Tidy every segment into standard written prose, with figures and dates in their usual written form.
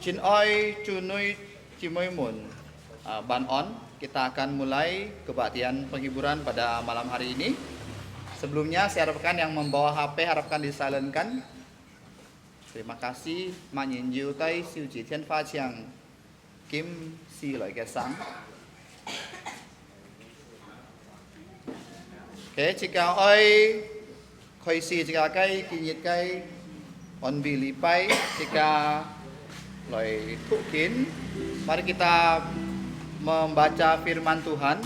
Chin oi cunui cimoy mun ban on. Kita akan mulai kebaktian penghiburan pada malam hari ini. Sebelumnya saya harapkan yang membawa HP harapkan disilentkan. Terima kasih. Manyin jiu tai siu ji tian fa chiang kim si loi ke sang. Oke, jika oi koi si jika kai kinyit kai on bi lipai jika loi tukin. Mari kita membaca firman Tuhan.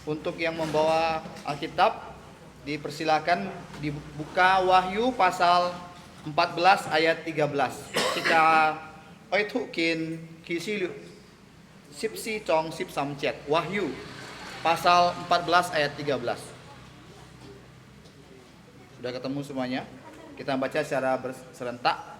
Untuk yang membawa Alkitab dipersilakan dibuka Wahyu pasal 14 ayat 13. Jika oi tukin kisi sipsi cong sip samcet. Wahyu pasal 14 ayat 13. Sudah ketemu semuanya? Kita baca secara serentak.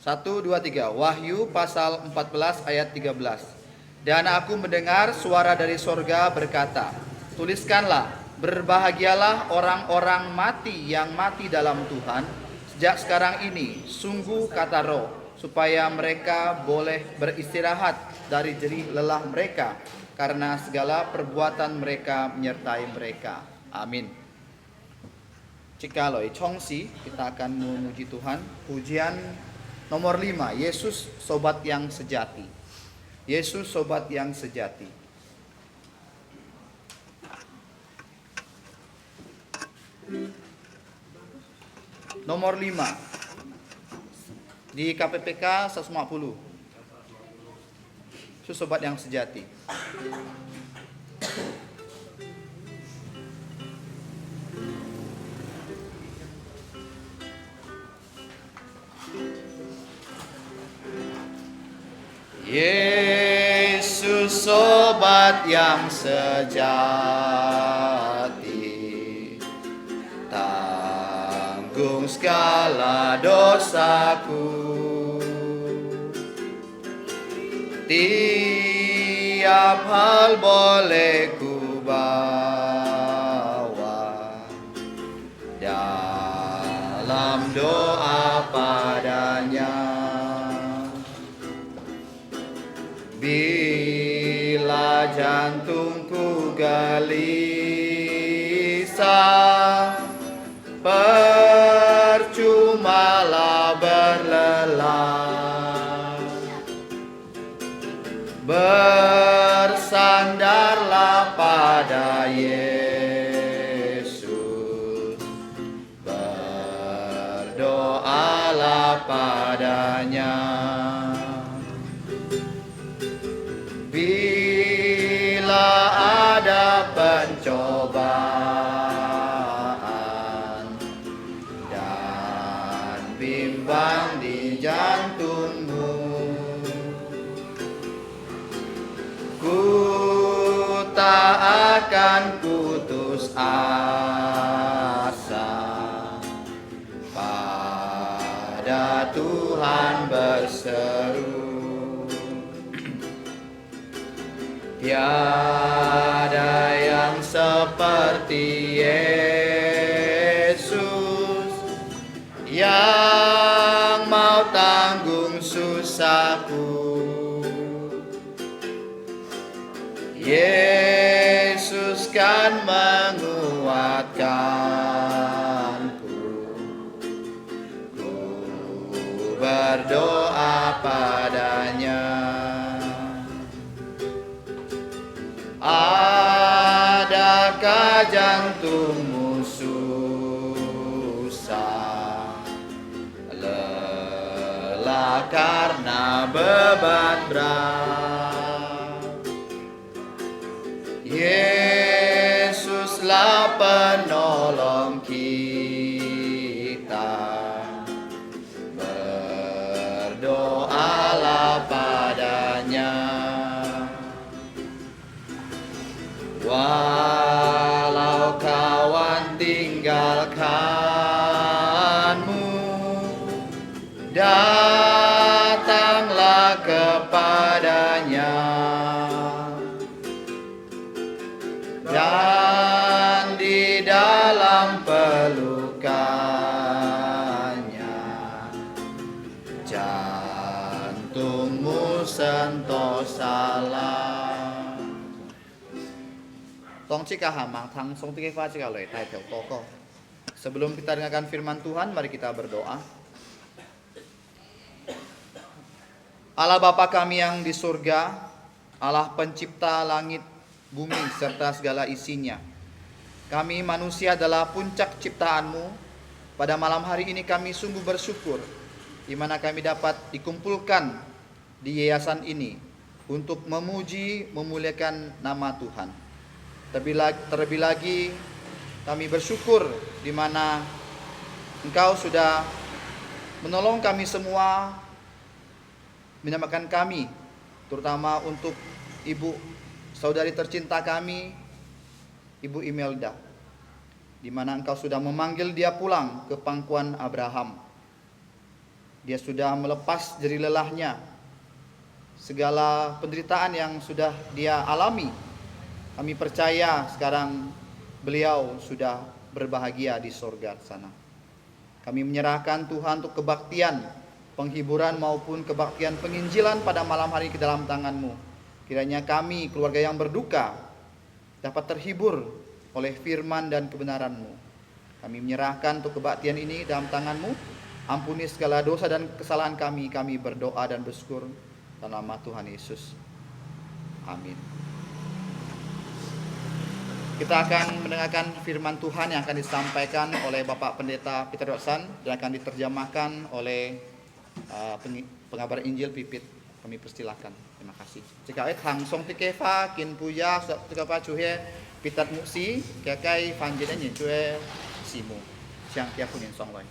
1, 2, 3. Wahyu pasal 14 ayat 13. Dan aku mendengar suara dari sorga berkata, tuliskanlah, berbahagialah orang-orang mati yang mati dalam Tuhan sejak sekarang ini, sungguh kata Roh, supaya mereka boleh beristirahat dari jerih lelah mereka, karena segala perbuatan mereka menyertai mereka. Amin. Cikaloi Chongsi, kita akan memuji Tuhan. Pujian nomor 5, Yesus sobat yang sejati. Yesus sobat yang sejati. Nomor 5 di KPPK 150. Yesus sobat yang sejati. Yesus sobat yang sejati, tanggung segala dosaku, tiap hal boleh ku bawa dalam doa padanya. Bila jantungku gelisah, percumalah berlelah, bersandarlah pada Yesus, berdoalah padanya. Bila ada pencobaan dan bimbang di jantungmu, ku tak akan putus asa, pada Tuhan berseru. Tiada yang seperti Yesus yang mau tanggung susahku. Yesus kan menguatkanku. Ku berdoa padanya. Adakah jantungmu susah, lelah karena beban berat? Yesuslah penolong kita, mu sentosalah. Tong cika hamang tang song tiga fa cika loi tai tel toko. Sebelum kita dengarkan firman Tuhan, mari kita berdoa. Allah Bapa kami yang di surga, Allah pencipta langit, bumi, serta segala isinya. Kami manusia adalah puncak ciptaan-Mu. Pada malam hari ini kami sungguh bersyukur, di mana kami dapat dikumpulkan di yayasan ini untuk memuji, memuliakan nama Tuhan. Terlebih lagi kami bersyukur di mana Engkau sudah menolong kami semua, menyelamatkan kami, terutama untuk ibu saudari tercinta kami, Ibu Imelda, di mana Engkau sudah memanggil dia pulang ke pangkuan Abraham. Dia sudah melepas jeri lelahnya, segala penderitaan yang sudah dia alami. Kami percaya sekarang beliau sudah berbahagia di surga sana. Kami menyerahkan Tuhan untuk kebaktian, penghiburan maupun kebaktian penginjilan pada malam hari ke dalam tangan-Mu. Kiranya kami, keluarga yang berduka, dapat terhibur oleh firman dan kebenaran-Mu. Kami menyerahkan untuk kebaktian ini dalam tangan-Mu. Ampuni segala dosa dan kesalahan kami. Kami berdoa dan bersyukur dalam nama Tuhan Yesus. Amin. Kita akan mendengarkan firman Tuhan yang akan disampaikan oleh Bapak Pendeta Peter Watson dan akan diterjemahkan oleh pengabar Injil Pipit. Kami persilakan. Terima kasih. Jika hang song tikefa kin puya jika pa cuhe pitat muksi kakai fanjena nyin cuhe simu. Siang kia punin song loy.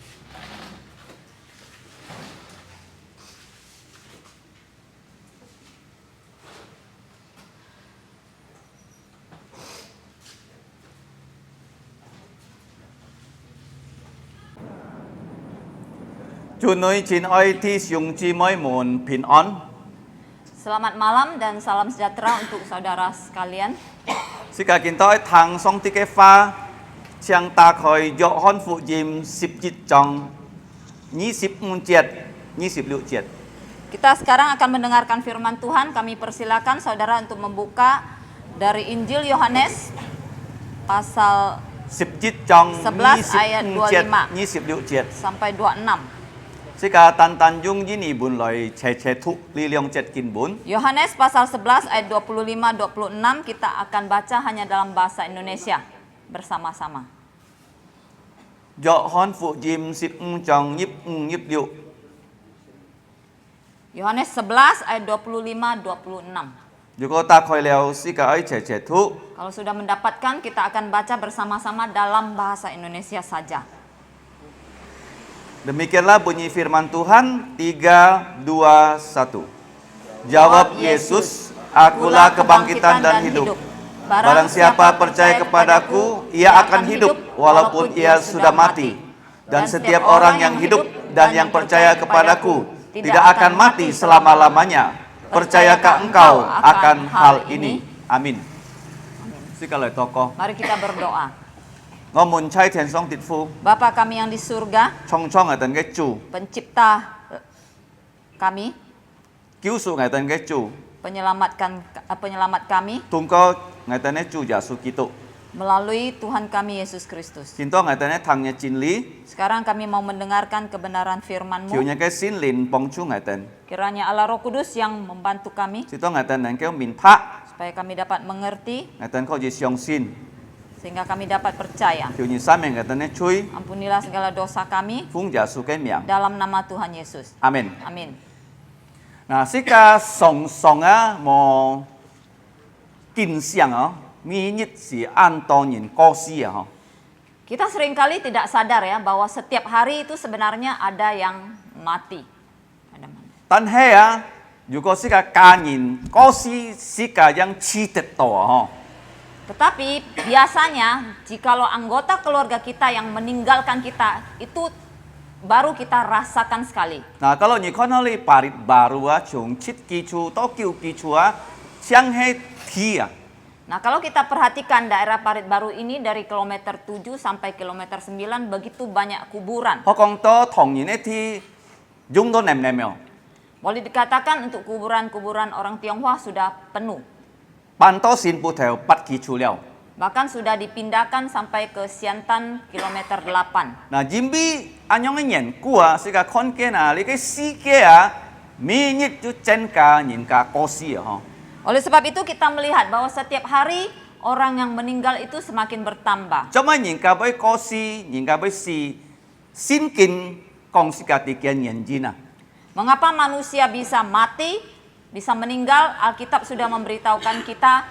Selamat malam dan salam sejahtera untuk saudara sekalian. Xin cả kính tôi thằng song tike pha chàng ta khỏi dọ hon phụ dìm sip jit trong nyi sip munjet nyi sip liu jet. Kita sekarang akan mendengarkan firman Tuhan. Kami persilakan saudara untuk membuka dari Injil Yohanes pasal Sip jit trong 11 ayat 25 nyi sip liu jet sampai 26. Xin cả tan dung yini bun loi che thuk li liong jet kin bun. Yohanes pasal 11 ayat 25-26 kita akan baca hanya dalam bahasa Indonesia bersama-sama. Dọ hon phụ dìm sip trong nhip liu. Yohanes 11 ayat 25-26. Joko ta khoi leo si cả ai che thuk. Kalau sudah mendapatkan, kita akan baca bersama-sama dalam bahasa Indonesia saja. Demikianlah bunyi firman Tuhan 3, 2, 1. Jawab Yesus, akulah kebangkitan dan hidup. Barang siapa percaya kepadaku, ia akan hidup walaupun ia sudah mati. Dan setiap orang yang hidup dan yang percaya kepadaku tidak akan mati selama-lamanya. Percayakah engkau akan hal ini? Amin. Sikalah tokoh. Mari kita berdoa. Ngomong cai tian song tit fu. Bapa kami yang di surga, Chong chong ở tận cái chủ. Pencipta kami, Cứu su ngài tận cái chủ. penyelamat kami Tung có ngài tận cái chủ Yesus Kitô. melalui Tuhan kami Yesus Kristus. Chính to ngài tận cái thằng nhà chính lý. Sekarang kami mau mendengarkan kebenaran firman-Mu. Kiểu nhà cái xin lin bong chu ngài tận. Kiranya Allah Roh Kudus yang membantu kami Chính to ngài tận cái min pha. supaya kami dapat mengerti Ngài tận có gì xiong xin. sehingga kami dapat percaya. Kiểu như sa mình ngài tận cái chui. Ampunilah segala dosa kami Phung Yesus cái miệng. dalam nama Tuhan Yesus. Amin. Amin. Nah, sika song song mo kinh siang mi nhất si an to nhìn co si Kita seringkali tidak sadar ya bahwa setiap hari itu sebenarnya ada yang mati. Ada mati. Tan he juga sika ka nhìn co si sika yang chi tet to Tetapi biasanya jikalau anggota keluarga kita yang meninggalkan kita itu baru kita rasakan sekali. Nah, kalau ni kon li parit baru chung chit ki chu to kiu ki chu siang he thi Nah, kalau kita perhatikan daerah Parit Baru ini dari kilometer 7 sampai kilometer 9 begitu banyak kuburan. Họ còn to thong nhìn thi dung to nem nem Boleh dikatakan untuk kuburan-kuburan orang Tionghoa sudah penuh. 辦多線布條不記處了。 Bahkan sudah dipindahkan sampai ke Siantan kilometer 8. 嗱，因為安樣嘅緣故啊，是個看見啊，你嘅世界啊，每日就增加人家過世啊， Oleh sebab itu kita melihat bahwa setiap hari orang yang meninggal itu semakin bertambah. 做乜人家要過世，人家要死，先見講是個啲嘅原因啊。 Mengapa manusia bisa mati, bisa meninggal? Alkitab sudah memberitahukan kita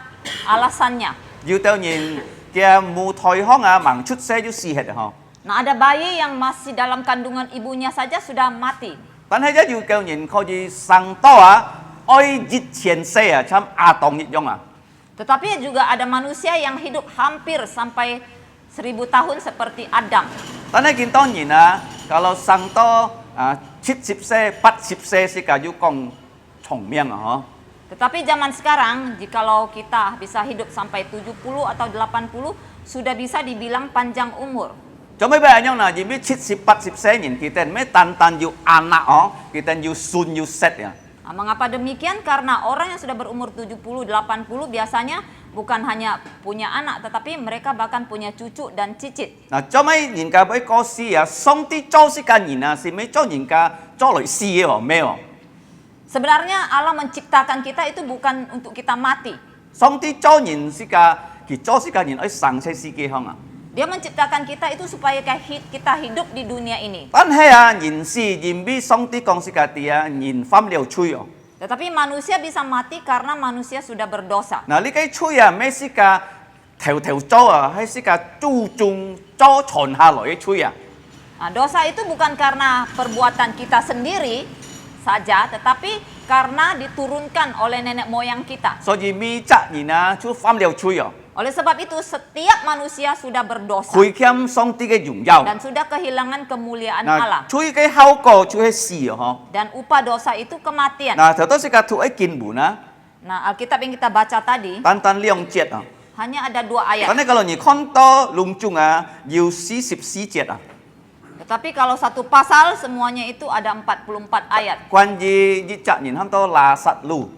alasannya. 要到人嘅母胎腔啊，盲出世就死hết啊， Nah, ada bayi yang masih dalam kandungan ibunya saja sudah mati. 但係一要叫人可以生多啊，愛熱前世啊，參亞當一樣啊。 Tetapi juga ada manusia yang hidup hampir sampai 1000 tahun seperti Adam. 但係見當然啊，kalau生多啊70歲、80歲是個要講長命啊， Tetapi zaman sekarang, jikalau kita bisa hidup sampai 70 atau 80, sudah bisa dibilang panjang umur. 做咩俾人樣啦？因為70、80歲人kita咩單單要anak哦，kita要孫要識啊。 Nah, mengapa demikian? Karena orang yang sudah berumur 70, 80 biasanya bukan hanya punya anak, tetapi mereka bahkan punya cucu dan cicit. 嗱，做咩人家要過世啊？上帝做是個人啊，是咩做人家做來死嘅喎？咩喎？ Sebenarnya Allah menciptakan kita itu bukan untuk kita mati. 上帝做人是個，佢做是個人愛生出世界向啊。 Dia menciptakan kita itu supaya kita hidup di dunia ini. 但係啊，人是因為上帝講是個啲啊，人犯了罪哦。 Tetapi manusia bisa mati karena manusia sudah berdosa. 嗱，呢個罪啊，咩是個頭頭做啊，係是個注重做傳下來嘅罪啊。 Nah, dosa itu bukan karena perbuatan kita sendiri saja, tetapi karena diturunkan oleh nenek moyang kita. 所以每責人啊，就犯了罪哦。 Oleh sebab itu, setiap manusia sudah berdosa 虧欠上帝嘅榮耀。 dan sudah kehilangan kemuliaan 嗱， Allah. 罪嘅後果就係死哦。 Dan upah dosa itu kematian. 嗱，頭都是個讀喺經文啊， Nah, Alkitab yang kita baca tadi 單單兩節啊。 hanya ada 2 ayat. 但係kalau你看到隆重啊，要44節啊。 Tetapi kalau satu pasal semuanya itu ada 44 ayat. 關於一責人喊到拉撒路。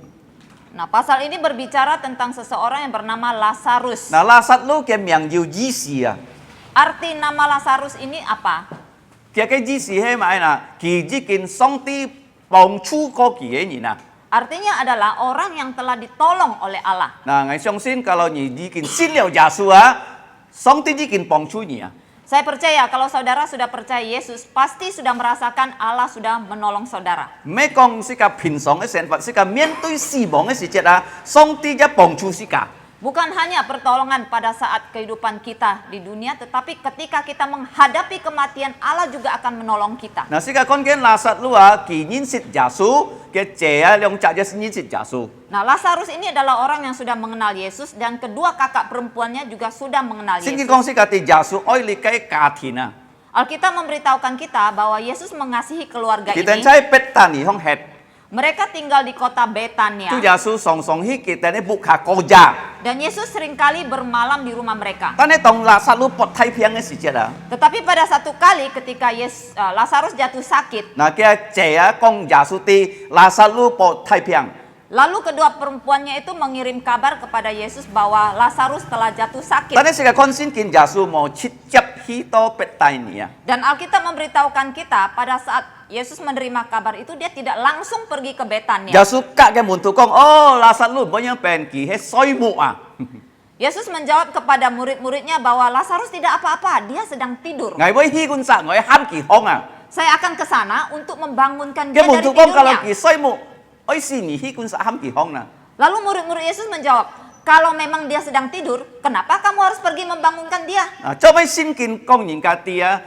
Nah, pasal ini berbicara tentang seseorang yang bernama Lazarus. 嗱，拉撒路嘅名要醫治啊。 Arti nama Lazarus ini apa? 其實嘅醫治係咪嗱？佢已經上帝幫助過佢嘅人啊。 Artinya adalah orang yang telah ditolong oleh Allah. 嗱，我相信kalau你已經信了耶穌啊，上帝已經幫助你啊。 Saya percaya kalau saudara sudah percaya Yesus, pasti sudah merasakan Allah sudah menolong saudara. 唔係講是個平常嘅生活，是個面對死亡嘅時節啊，上帝一幫助是個。 Bukan hanya pertolongan pada saat kehidupan kita di dunia, tetapi ketika kita menghadapi kematian, Allah juga akan menolong kita. 嗱，是個看見拉撒路啊，佢認識耶穌嘅姐啊，兩隻就是認識耶穌。 Nah, Lazarus ini adalah orang yang sudah mengenal Yesus dan kedua kakak perempuannya juga sudah mengenal 聖經 Yesus. 講是個對耶穌愛你嘅家庭啊， Alkitab memberitahukan kita bahwa Yesus mengasihi keluarga 佢哋 ini. 喺伯大尼向吃， Mereka tinggal di kota 就 Betania 耶穌常常去佢哋喺木下過家。 dan Yesus seringkali bermalam di rumah mereka. 但係當拉撒路搏太平嘅時節啊， Tetapi pada satu kali ketika Lazarus jatuh sakit, 嗱嘅姐啊講耶穌對拉撒路搏太平。 lalu kedua perempuannya itu mengirim kabar kepada Yesus bahwa Lazarus telah jatuh sakit. 但係是個看先見耶穌冇直接去到伯大尼啊。 Dan Alkitab memberitahukan kita pada saat Yesus menerima kabar itu dia tidak langsung pergi ke Betania. 耶穌隔嘅門徒講：哦，拉撒路唔樣病，佢係衰木啊。 Yesus menjawab kepada murid-muridnya bahwa Lazarus tidak apa-apa, dia sedang tidur. 危危希觀殺，我係喊佢康啊。 Saya akan ke sana untuk membangunkan 嘅 dia 門 dari 徒講：kalau tidurnya. 佢衰木，我是你希觀殺喊佢康啊。 Lalu murid-murid Yesus menjawab, kalau memang dia sedang tidur, kenapa kamu harus pergi membangunkan dia? 啊，做咩先見講人家啲啊，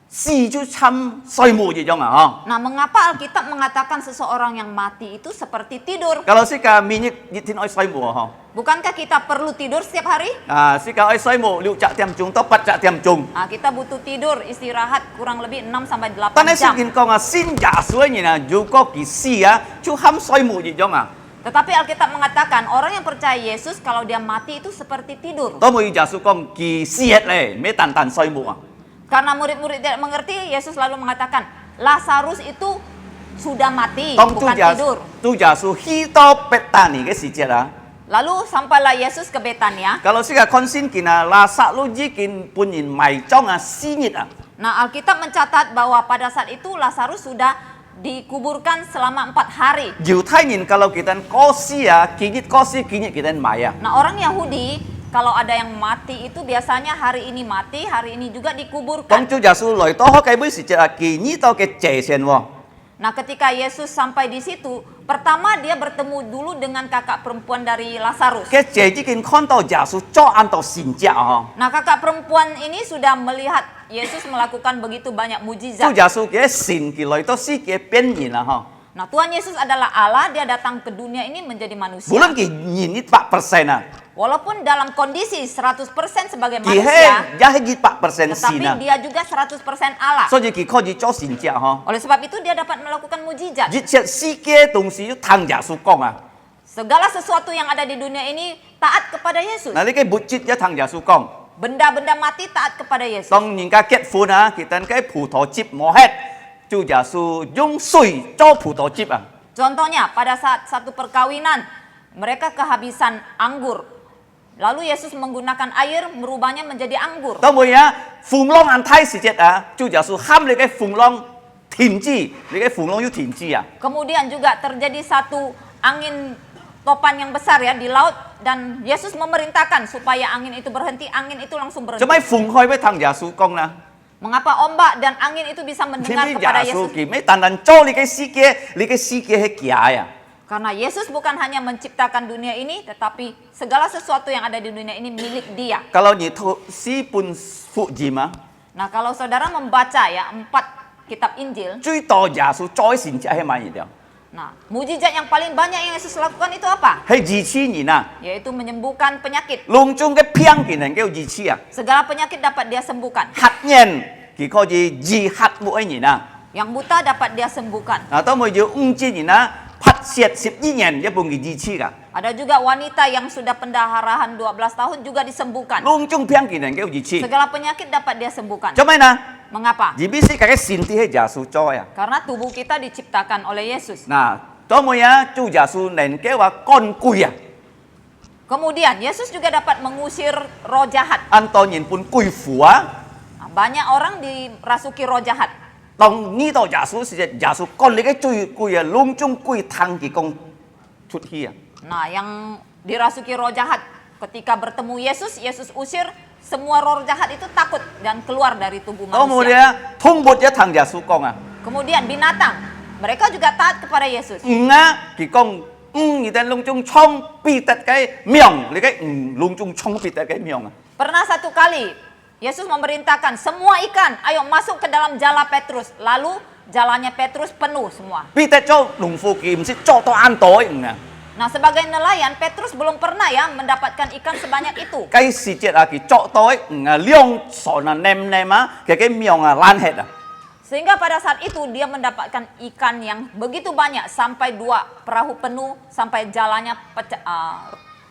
死就參衰木一樣啊？ Nah, mengapa Alkitab mengatakan seseorang yang mati itu seperti tidur? 嗬，kalau 是個明日一天愛衰木啊？ Bukankah kita perlu tidur setiap hari? 啊，是個愛衰木6點鐘到8點鐘。 Nah, kita butuh tidur, istirahat kurang lebih 6 sampai 8 但係 jam. 先見講啊，先耶穌嘅人啊，如果佢死啊，就喊衰木一樣啊。 Tetapi Alkitab mengatakan orang yang percaya Yesus kalau dia mati itu seperti tidur. 都冇耶穌講佢死咧，咩單單衰木啊？ Karena murid-murid tidak mengerti, Yesus lalu mengatakan Lazarus itu sudah mati, 當主 bukan 耶 tidur. 主耶穌去到伯大尼嘅時節啊， Lalu sampailah Yesus ke Betania. kalau sila konsin kina lasak lu jikin punin mai chong ah sinit ah. Nah, Alkitab mencatat bahwa pada saat itu Lazarus sudah dikuburkan selama 4 hari. 猶太人kalau kita kosi ah, kinit kita mai ah. Nah, orang Yahudi kalau ada yang mati itu biasanya hari ini mati, hari ini juga 當 dikuburkan. 主耶穌來到嘅每時節啊，kinit到嘅謝先喎。 Nah, ketika Yesus sampai di situ, pertama dia bertemu dulu dengan kakak perempuan dari Lazarus. 嘅謝已經看到耶穌作按到善者啊， Nah, kakak perempuan ini sudah melihat Yesus melakukan begitu banyak 主 mujizat. 耶穌嘅善佢來到世嘅變現啊， Nah, Tuhan Yesus adalah Allah, dia datang ke dunia ini menjadi 嗬， manusia. 無論佢現100%啊， Walaupun dalam kondisi 100% sebagai 佢 manusia, 係也係100% 善 tetapi 啊， dia juga 100% Allah. 所以佢可以做善者嗬。 Oleh sebab itu dia dapat melakukan mujizat. 一切世界東西要聽耶穌講啊， Segala sesuatu yang ada di dunia ini taat kepada Yesus. 嗱你嘅物質一聽耶穌講， Benda-benda mati taat kepada Yesus. 當人家結婚啊，佢等嘅葡萄汁冇hết，主耶穌用水做葡萄汁啊， Contohnya pada saat satu perkawinan mereka kehabisan anggur. Lalu Yesus menggunakan air merubahnya menjadi anggur. 當每啊風浪安泰時節啊，主耶穌喊你嘅風浪停止，你嘅風浪要停止啊。 Kemudian juga terjadi satu angin topan yang besar ya di laut dan Yesus memerintahkan supaya angin itu berhenti, angin itu langsung 做 berhenti. 咩風開咩聽耶穌講啦？ Mengapa ombak dan angin itu bisa 因 mendengar 為 kepada 耶穌 Yesus? 佢咩單單做你嘅世界，你嘅世界係假呀。 Karena Yesus bukan hanya menciptakan dunia ini, tetapi segala sesuatu yang ada di dunia ini milik Dia. Kalau你讀四本福音啊， Nah, kalau saudara membaca ya 4 kitab Injil, 最多耶穌再善者係乜嘢？ nah, mujizat yang paling banyak yang Yesus lakukan itu apa? 係醫治人啊， Yaitu menyembuhkan penyakit. 籠中嘅病嘅人叫醫治啊， Segala penyakit dapat Dia sembuhkan. 黑人佢可以治黑冇嘅人啊， Yang buta dapat Dia sembuhkan. 嗱當我要5人啊，拍攝12人一般嘅醫治噶， Ada juga wanita yang sudah pendaharahan 12 tahun juga disembuhkan. 籠中病嘅人叫醫治， Segala penyakit dapat Dia sembuhkan. 做咩呢？ Mengapa? 而必須嘅身體係耶穌做啊。 Karena tubuh kita diciptakan oleh Yesus. 嗱，當我啊，主耶穌能夠話趕鬼啊， Kemudian Yesus juga dapat mengusir roh jahat. 按當人本鬼符啊。 Nah, banyak orang dirasuki roh jahat. 當呢度耶穌是耶穌趕你嘅最貴啊，籠中貴湯嘅講出去啊！ Nah, yang dirasuki roh jahat ketika bertemu Yesus, Yesus usir semua roh jahat itu takut dan keluar dari tubuh 當我 manusia. 哋啊，通末一湯耶穌講啊， Kemudian binatang, mereka juga taat kepada Yesus. 啊，佢講你哋籠中衝必得嘅命，你嘅籠中衝必得嘅命啊！ Pernah satu kali Yesus memerintahkan semua ikan, ayo masuk ke dalam jala Petrus. Lalu jalannya Petrus penuh semua. 必得做農夫佢唔識做到啱袋啊！ Nah, sebagai nelayan, Petrus belum pernah ya mendapatkan ikan sebanyak itu. 計時節啊，佢做到量數啊nem啊，佢嘅命啊爛hết啊！ Sehingga pada saat itu dia mendapatkan ikan yang begitu banyak sampai 2 perahu penuh sampai jalannya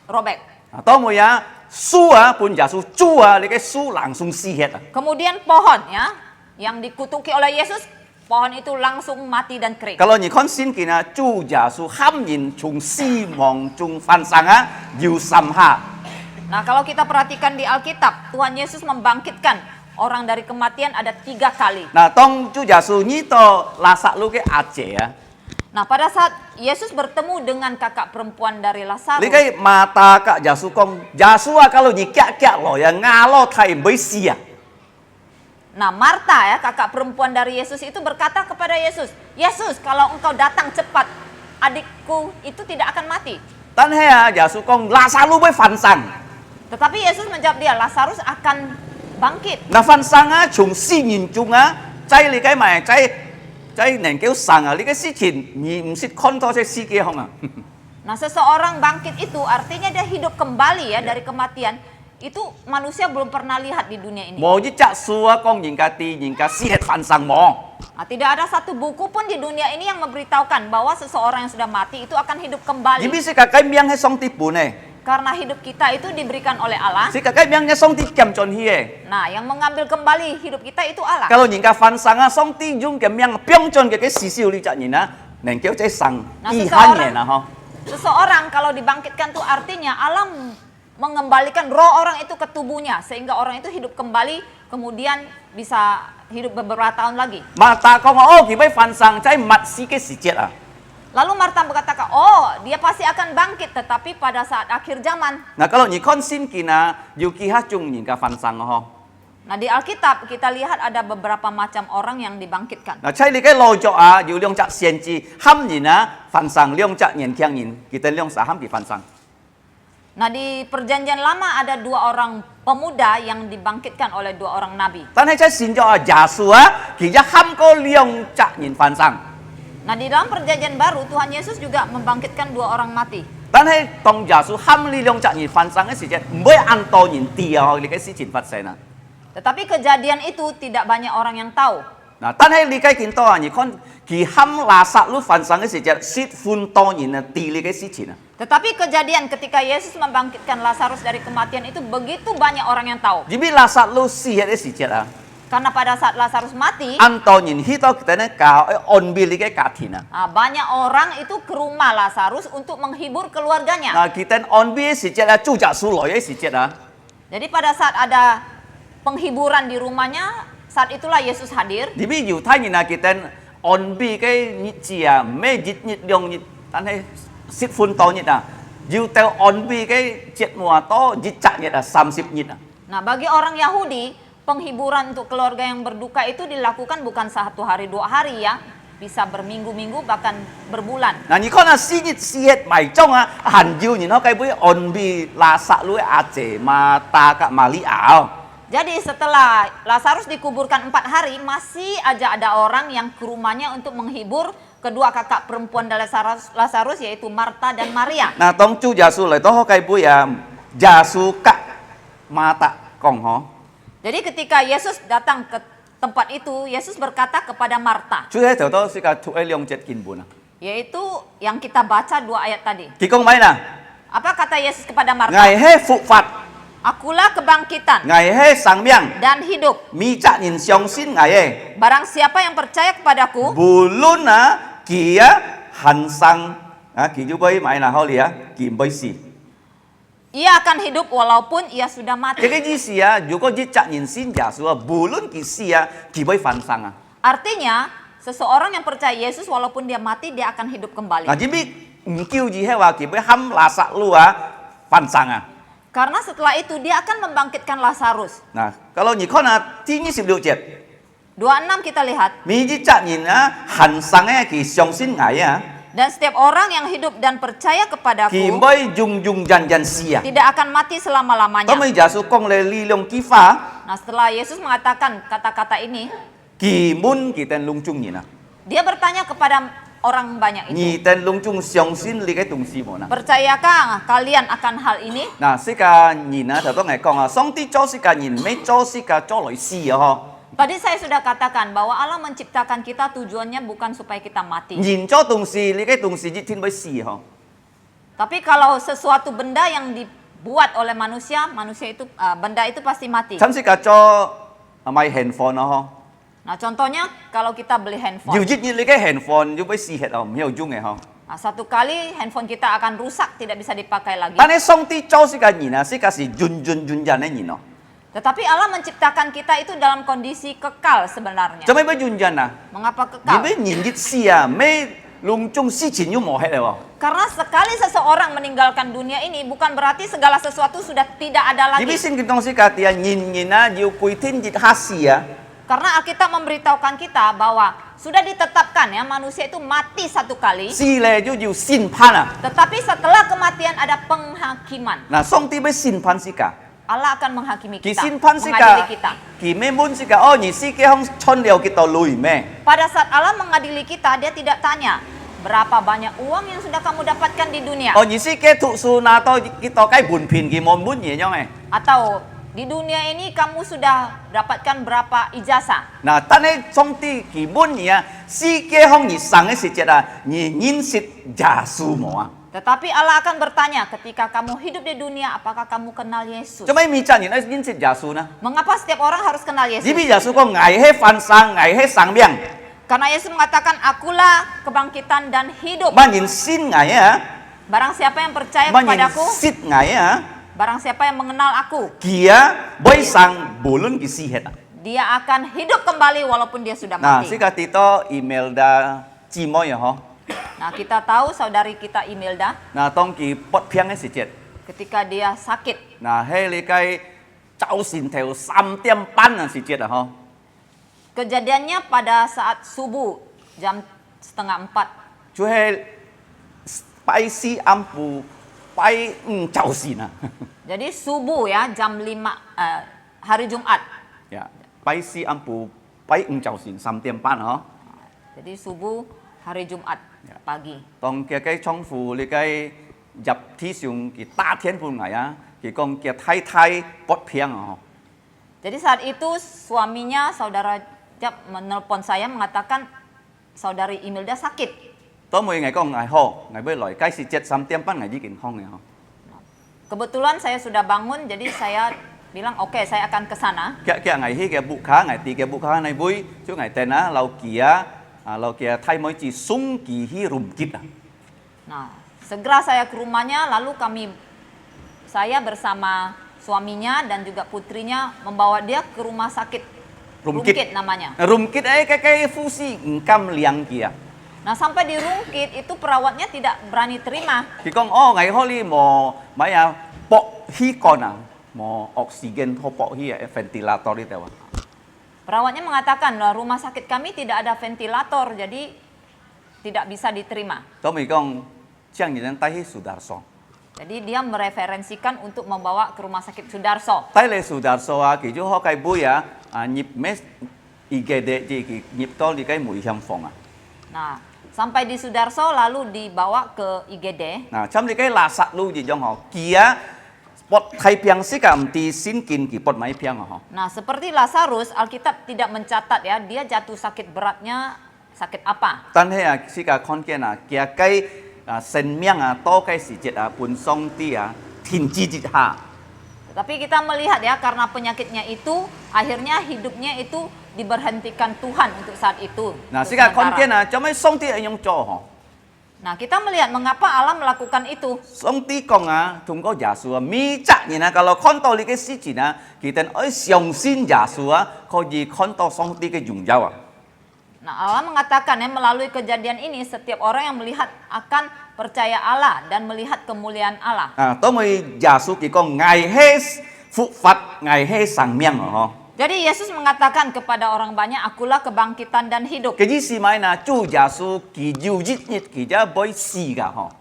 robek. 當我啊書啊本耶穌豬啊，你嘅書langsung 死hết啊！ Kemudian pohon ya yang dikutuki oleh Yesus, pohon itu langsung mati dan kering. Kalau你看聖經啊，主耶穌喊人從死亡中翻生啊，要3下。 Nah, kalau kita perhatikan di Alkitab, Tuhan Yesus membangkitkan orang dari kematian ada 3 kali. 嗱，當主耶穌呢度拉撒路嘅阿姐啊， Nah, pada saat Yesus bertemu dengan kakak perempuan dari 你 Lazarus, 嘅mata kak耶穌講，耶穌啊，kalau 你夾來啊，牙攞睇唔會死啊。 nah Marta ya kakak perempuan dari Yesus itu berkata kepada Yesus, Yesus kalau engkau datang cepat, adikku itu tidak akan mati. 但係啊，耶穌講拉撒路會翻生， Tetapi Yesus menjawab dia, Lazarus akan bangkit. 嗱翻生啊，從死人中啊，仔你計埋仔能夠生啊，你嘅事情你唔識看到隻世界空啊。 Nah, seseorang bangkit itu artinya dia hidup kembali ya dari kematian. Itu manusia belum pernah lihat di dunia ini. 冇一隻書啊講人家啲人家死係翻生冇。 Nah, tidak ada satu buku pun di dunia ini yang memberitahukan bahwa seseorang yang sudah mati itu akan hidup kembali. 而必須個計命係上帝本嘅， Karena hidup kita itu diberikan oleh Allah. 是個計命係上帝撳進去嘅。 Nah, yang mengambil kembali hidup kita itu Allah. Kalau 人家翻生啊，上帝用嘅命標準嘅時時你責任啊， Neng kêu cai sang Nah, i seseorang- han na ho. Seseorang kalau dibangkitkan tuh artinya Allah mengembalikan roh orang itu ke tubuhnya sehingga orang itu hidup kembali kemudian bisa hidup beberapa tahun lagi. Martha kong oh ki bai fan sang cai mat si ke si jet ah. Lalu Marta berkata, oh dia pasti akan bangkit tetapi pada saat akhir zaman. Nah kalau ni kon sin kina yu ki ha chung ni ka fan sang ho. Nah di Alkitab kita lihat ada beberapa macam orang yang dibangkitkan. Nah cai li cái lo cho a yu liong chak xian chi ham ni na fan sang liong chak nian kiang yin kita liong sa ham ki fan sang. Nah di perjanjian lama ada dua orang pemuda yang dibangkitkan oleh dua orang nabi. Tan hai cai sin cho a ja su a ki ja ham ko liong chak yin fan sang. Nah di dalam perjanjian baru Tuhan Yesus juga membangkitkan dua orang mati. Tan hai tong ja su ham li liong chak yin fan sang cái si jet mboi an to yin ti ho li cái si chin phát sinh na. Tetapi kejadian itu tidak banyak orang yang tahu. Nah, tan hai li kai kin to a ni kon ki ham la sa lu fan sang cái si jet sit fun to yin na ti li cái si chin na. Tetapi kejadian ketika Yesus membangkitkan Lazarus dari kematian itu begitu banyak orang yang tahu. Jibi la sa lu si het si jet a. Karena pada saat Lazarus mati, An to yin hi to kita na ka on bi li cái ka thi na. banyak orang itu ke rumah Lazarus untuk menghibur keluarganya. Nah, kita on bi si jet a chu ja su lo ye si jet a. Jadi pada saat ada penghiburan di rumahnya, saat itulah Yesus hadir. Jibi yu thai ni na kita on bi cái ni chi a me jit ni liong ni tan hai sit fun to ni na. Yu tel on bi cái jet mua to jit chak ni a 30 ni a. Nah, bagi orang Yahudi, penghiburan untuk keluarga yang berduka itu dilakukan bukan 1 hari 2 hari ya, bisa berminggu-minggu bahkan berbulan. Nah, ni kon a si ni si het mai chong a han yu ni no kai bui on bi la sa lu a je ma ta ka Maria. Jadi setelah Lazarus dikuburkan 4 hari, masih aja ada orang yang ke rumahnya untuk menghibur kedua kakak perempuan dari Lazarus yaitu Marta dan Maria. Nah, tong chu ja su lai to ho kai bui a ja su ka ma ta kong ho. Jadi ketika Yesus datang ke tempat itu, Yesus berkata kepada Marta, Chu he to to si ka thu ai liong jet kin bu na. yaitu yang kita baca 2 ayat tadi. Ki kong mai na. Apa kata Yesus kepada Marta? Ngai he fu fat, Akulah kebangkitan ngai he sang miang. dan hidup. Mi chak nin xiong sin ngai e. Barang siapa yang percaya kepadaku, Bulun na kia han sang a ki ju bai mai na ho li a ki bai si. ia akan hidup walaupun ia sudah mati. Cái gì xì à, dù có giết chặt nhìn xin giả số, bù luôn kỳ xì à, kỳ bấy phản sang à. Artinya, seseorang yang percaya Yesus walaupun dia mati, dia akan hidup kembali. Nah, jadi kêu gì hay là kỳ bấy ham là sạ lu à, phản sang à. Karena setelah itu dia akan membangkitkan Lazarus. Nah, kalau nhị con là tí nhị xịp liệu chết. 26 kita lihat. Mi giết chặt nhìn à, hẳn sang à, kỳ xiong xin ngài à. Dan setiap orang yang hidup dan percaya Kỳ kepadaku bấy dùng dàn dàn xì à. tidak akan mati Có selama-lamanya. mấy giả số con lê li lông ký phá. Nah, setelah Yesus mengatakan kata-kata ini, Kỳ mun kỳ tên lung chung nhìn à. dia bertanya kepada orang banyak itu, Nhị tên lung chung xiong xin li cái tung xì mồ nè. percayakah kalian akan hal ini? Nah, sĩ ca nhìn à, thật đó ngài con à, song tí cho sĩ ca nhìn, mấy cho sĩ ca cho lỗi xì à ho. Tadi saya sudah katakan bahwa Allah menciptakan kita tujuannya bukan supaya kita mati. Nhìn cho tung xì, li cái tung xì chỉ thiên bấy xì ho. Tapi kalau sesuatu benda yang dibuat oleh manusia, benda itu pasti mati. Thậm sĩ ca cho máy handphone ho. Nah, contohnya kalau kita beli handphone. Dù dít như li cái handphone, dù bấy xì hết không, hiểu chung nghe ho. Nah, satu kali handphone kita akan rusak, tidak bisa dipakai lagi. Ta này song tí cho sĩ ca nhìn à, sĩ ca sĩ dun dàn này nhìn nó. Tetapi Allah menciptakan kita itu dalam kondisi kekal sebenarnya. Cho mấy bấy dun dàn à. Mengapa Vì kekal? bấy nhìn dít xì à, mấy lung chung xì chín như mỏ hết rồi. Karena sekali seseorang meninggalkan dunia ini bukan berarti segala sesuatu sudah tidak ada Vì bấy lagi. xin kinh tông sĩ ca tìa nhìn à, dù quỳ thiên dít hát xì à. Karena Alkitab memberitahukan kita bahwa sudah ditetapkan ya manusia itu mati satu kali. Xì lệ dù xin pan à. Tetapi setelah kematian ada penghakiman. Nah, song tí bấy xin pan sĩ ca. Allah akan menghakimi Kỳ kita, xin pan sĩ mengadili ca. kita. Kỳ mê mun sĩ ca, oh nhị sĩ kia không chôn liều kỳ tàu lùi mê. Pada saat Allah mengadili kita, dia tidak tanya berapa banyak uang yang sudah kamu dapatkan di dunia. Oh, nhị sĩ kia thụ su na to kỳ tàu cái buồn phìn kỳ môn bún nhỉ nhau này. Atau di dunia ini kamu sudah dapatkan berapa ijazah. Nah, ta này trong tí kỳ môn nhỉ à, sĩ kia không nhị sang cái sĩ chết à, nhị nhìn sĩ giả su mồ à. Tetapi Allah akan bertanya ketika kamu hidup di dunia, apakah kamu kenal Yesus? Cho mấy mi chả nhìn nó nhìn sĩ giả su na. Mengapa setiap orang harus kenal Dĩ Yesus? bị giả su có ngài hết phản sang, ngài hết sang miệng. Karena Yesus mengatakan, akulah kebangkitan dan hidup. Mà nhìn xin Ngài á, Barang siapa yang percaya mà nhìn kepadaku, xít Ngài á, barang siapa yang mengenal aku, kia bối sang bulun kisi hết. dia akan hidup kembali walaupun dia sudah Nah, mati. si Tito email da Cimoy ya ho. Nah, kita tahu saudari kita Imelda Nah, tong ki pot piang cái sự chết. ketika dia sakit. Nah, hay li cái cháu xin theo 3:30 là sự chết à ho. Kejadiannya pada saat subuh jam 3:30. Chú hay pai si ampu pai cháu xin à. Jadi subuh ya jam 5 hari Jumat. Ya, pai si ampu pai cháu xin 3:30 ho. Jadi subuh hari Jumat Ya. pagi. Tong kia cái trong phủ li cái dập thi xuống ki ta thiên pun Ngài á, ki kong kia thay thay pot piang à ho. Jadi saat itu suaminya saudara Jap menelpon saya mengatakan saudari Imelda sakit. Tối 每ngày講Ngài ho, Ngài bơi lội cái sự chết 3:30 Ngài chỉ kiện không này ho. Kebetulan saya sudah bangun, jadi saya bilang oke, saya akan ke sana. Kia Ngài hi kia buka Ngài ti kia buka này vui, chú Ngài tên á lau kia thay mỗi chỉ sung kỳ hi rum kít à. Nah, segera saya ke rumahnya, lalu saya bersama suaminya dan juga putrinya membawa dia ke rumah sakit. Rumkit namanya. Rum kít ấy cái phu si cam liang kia. Nah, sampai di Rumkit itu perawatnya tidak berani terima. Thì con Ngài ho li mò mấy à bộ hi con à mò oxygen ho bộ hi ventilator đi tao. Perawatnya mengatakan, rumah sakit kami tidak ada ventilator, jadi tidak bisa diterima. Tối mình con chang nhìn tay hi Sudarso. Jadi dia mereferensikan untuk membawa ke rumah sakit Sudarso. Tay le Sudarso à kỳ chú ho cái bui à nhịp mes IGD gì nhịp to đi cái mũi hiểm phòng à. Nah, sampai di Sudarso lalu dibawa ke IGD. Nah, chăm đi cái là sạt lu gì trong họ kia pot thay piang sih kam ti sin kin ki pot mai piang họ. Nah, seperti Lazarus, Alkitab tidak mencatat ya, dia jatuh sakit beratnya sakit apa. Tan he à sih ka con kia na kia cái sen miang à to cái sự chết à bun song ti à thiên chi chi ha. Tapi kita melihat ya, karena penyakitnya itu, akhirnya hidupnya itu diberhentikan Tuhan untuk saat itu. Nah, untuk sih ka con sementara. kia na cho mấy song ti yang cho họ. Nah, kita melihat mengapa Allah melakukan itu. Song ti con à thùng có giả sử mi chắc nhìn à kalau con to li cái sự chỉ na kita ơi xiong xin giả sử à có gì con to song ti cái dùng dao à. Nah, Allah mengatakan ya, melalui kejadian ini setiap orang yang melihat akan percaya Allah dan melihat kemuliaan Allah. À, tối mới giả sử kỳ con Ngài hết phục phật Ngài hết sang miang họ. Jadi Yesus mengatakan kepada orang banyak, akulah kebangkitan dan hidup. Cái gì xí mai na chủ giả sử kỳ diệu dít nhất kỳ ra bôi xì cả họ.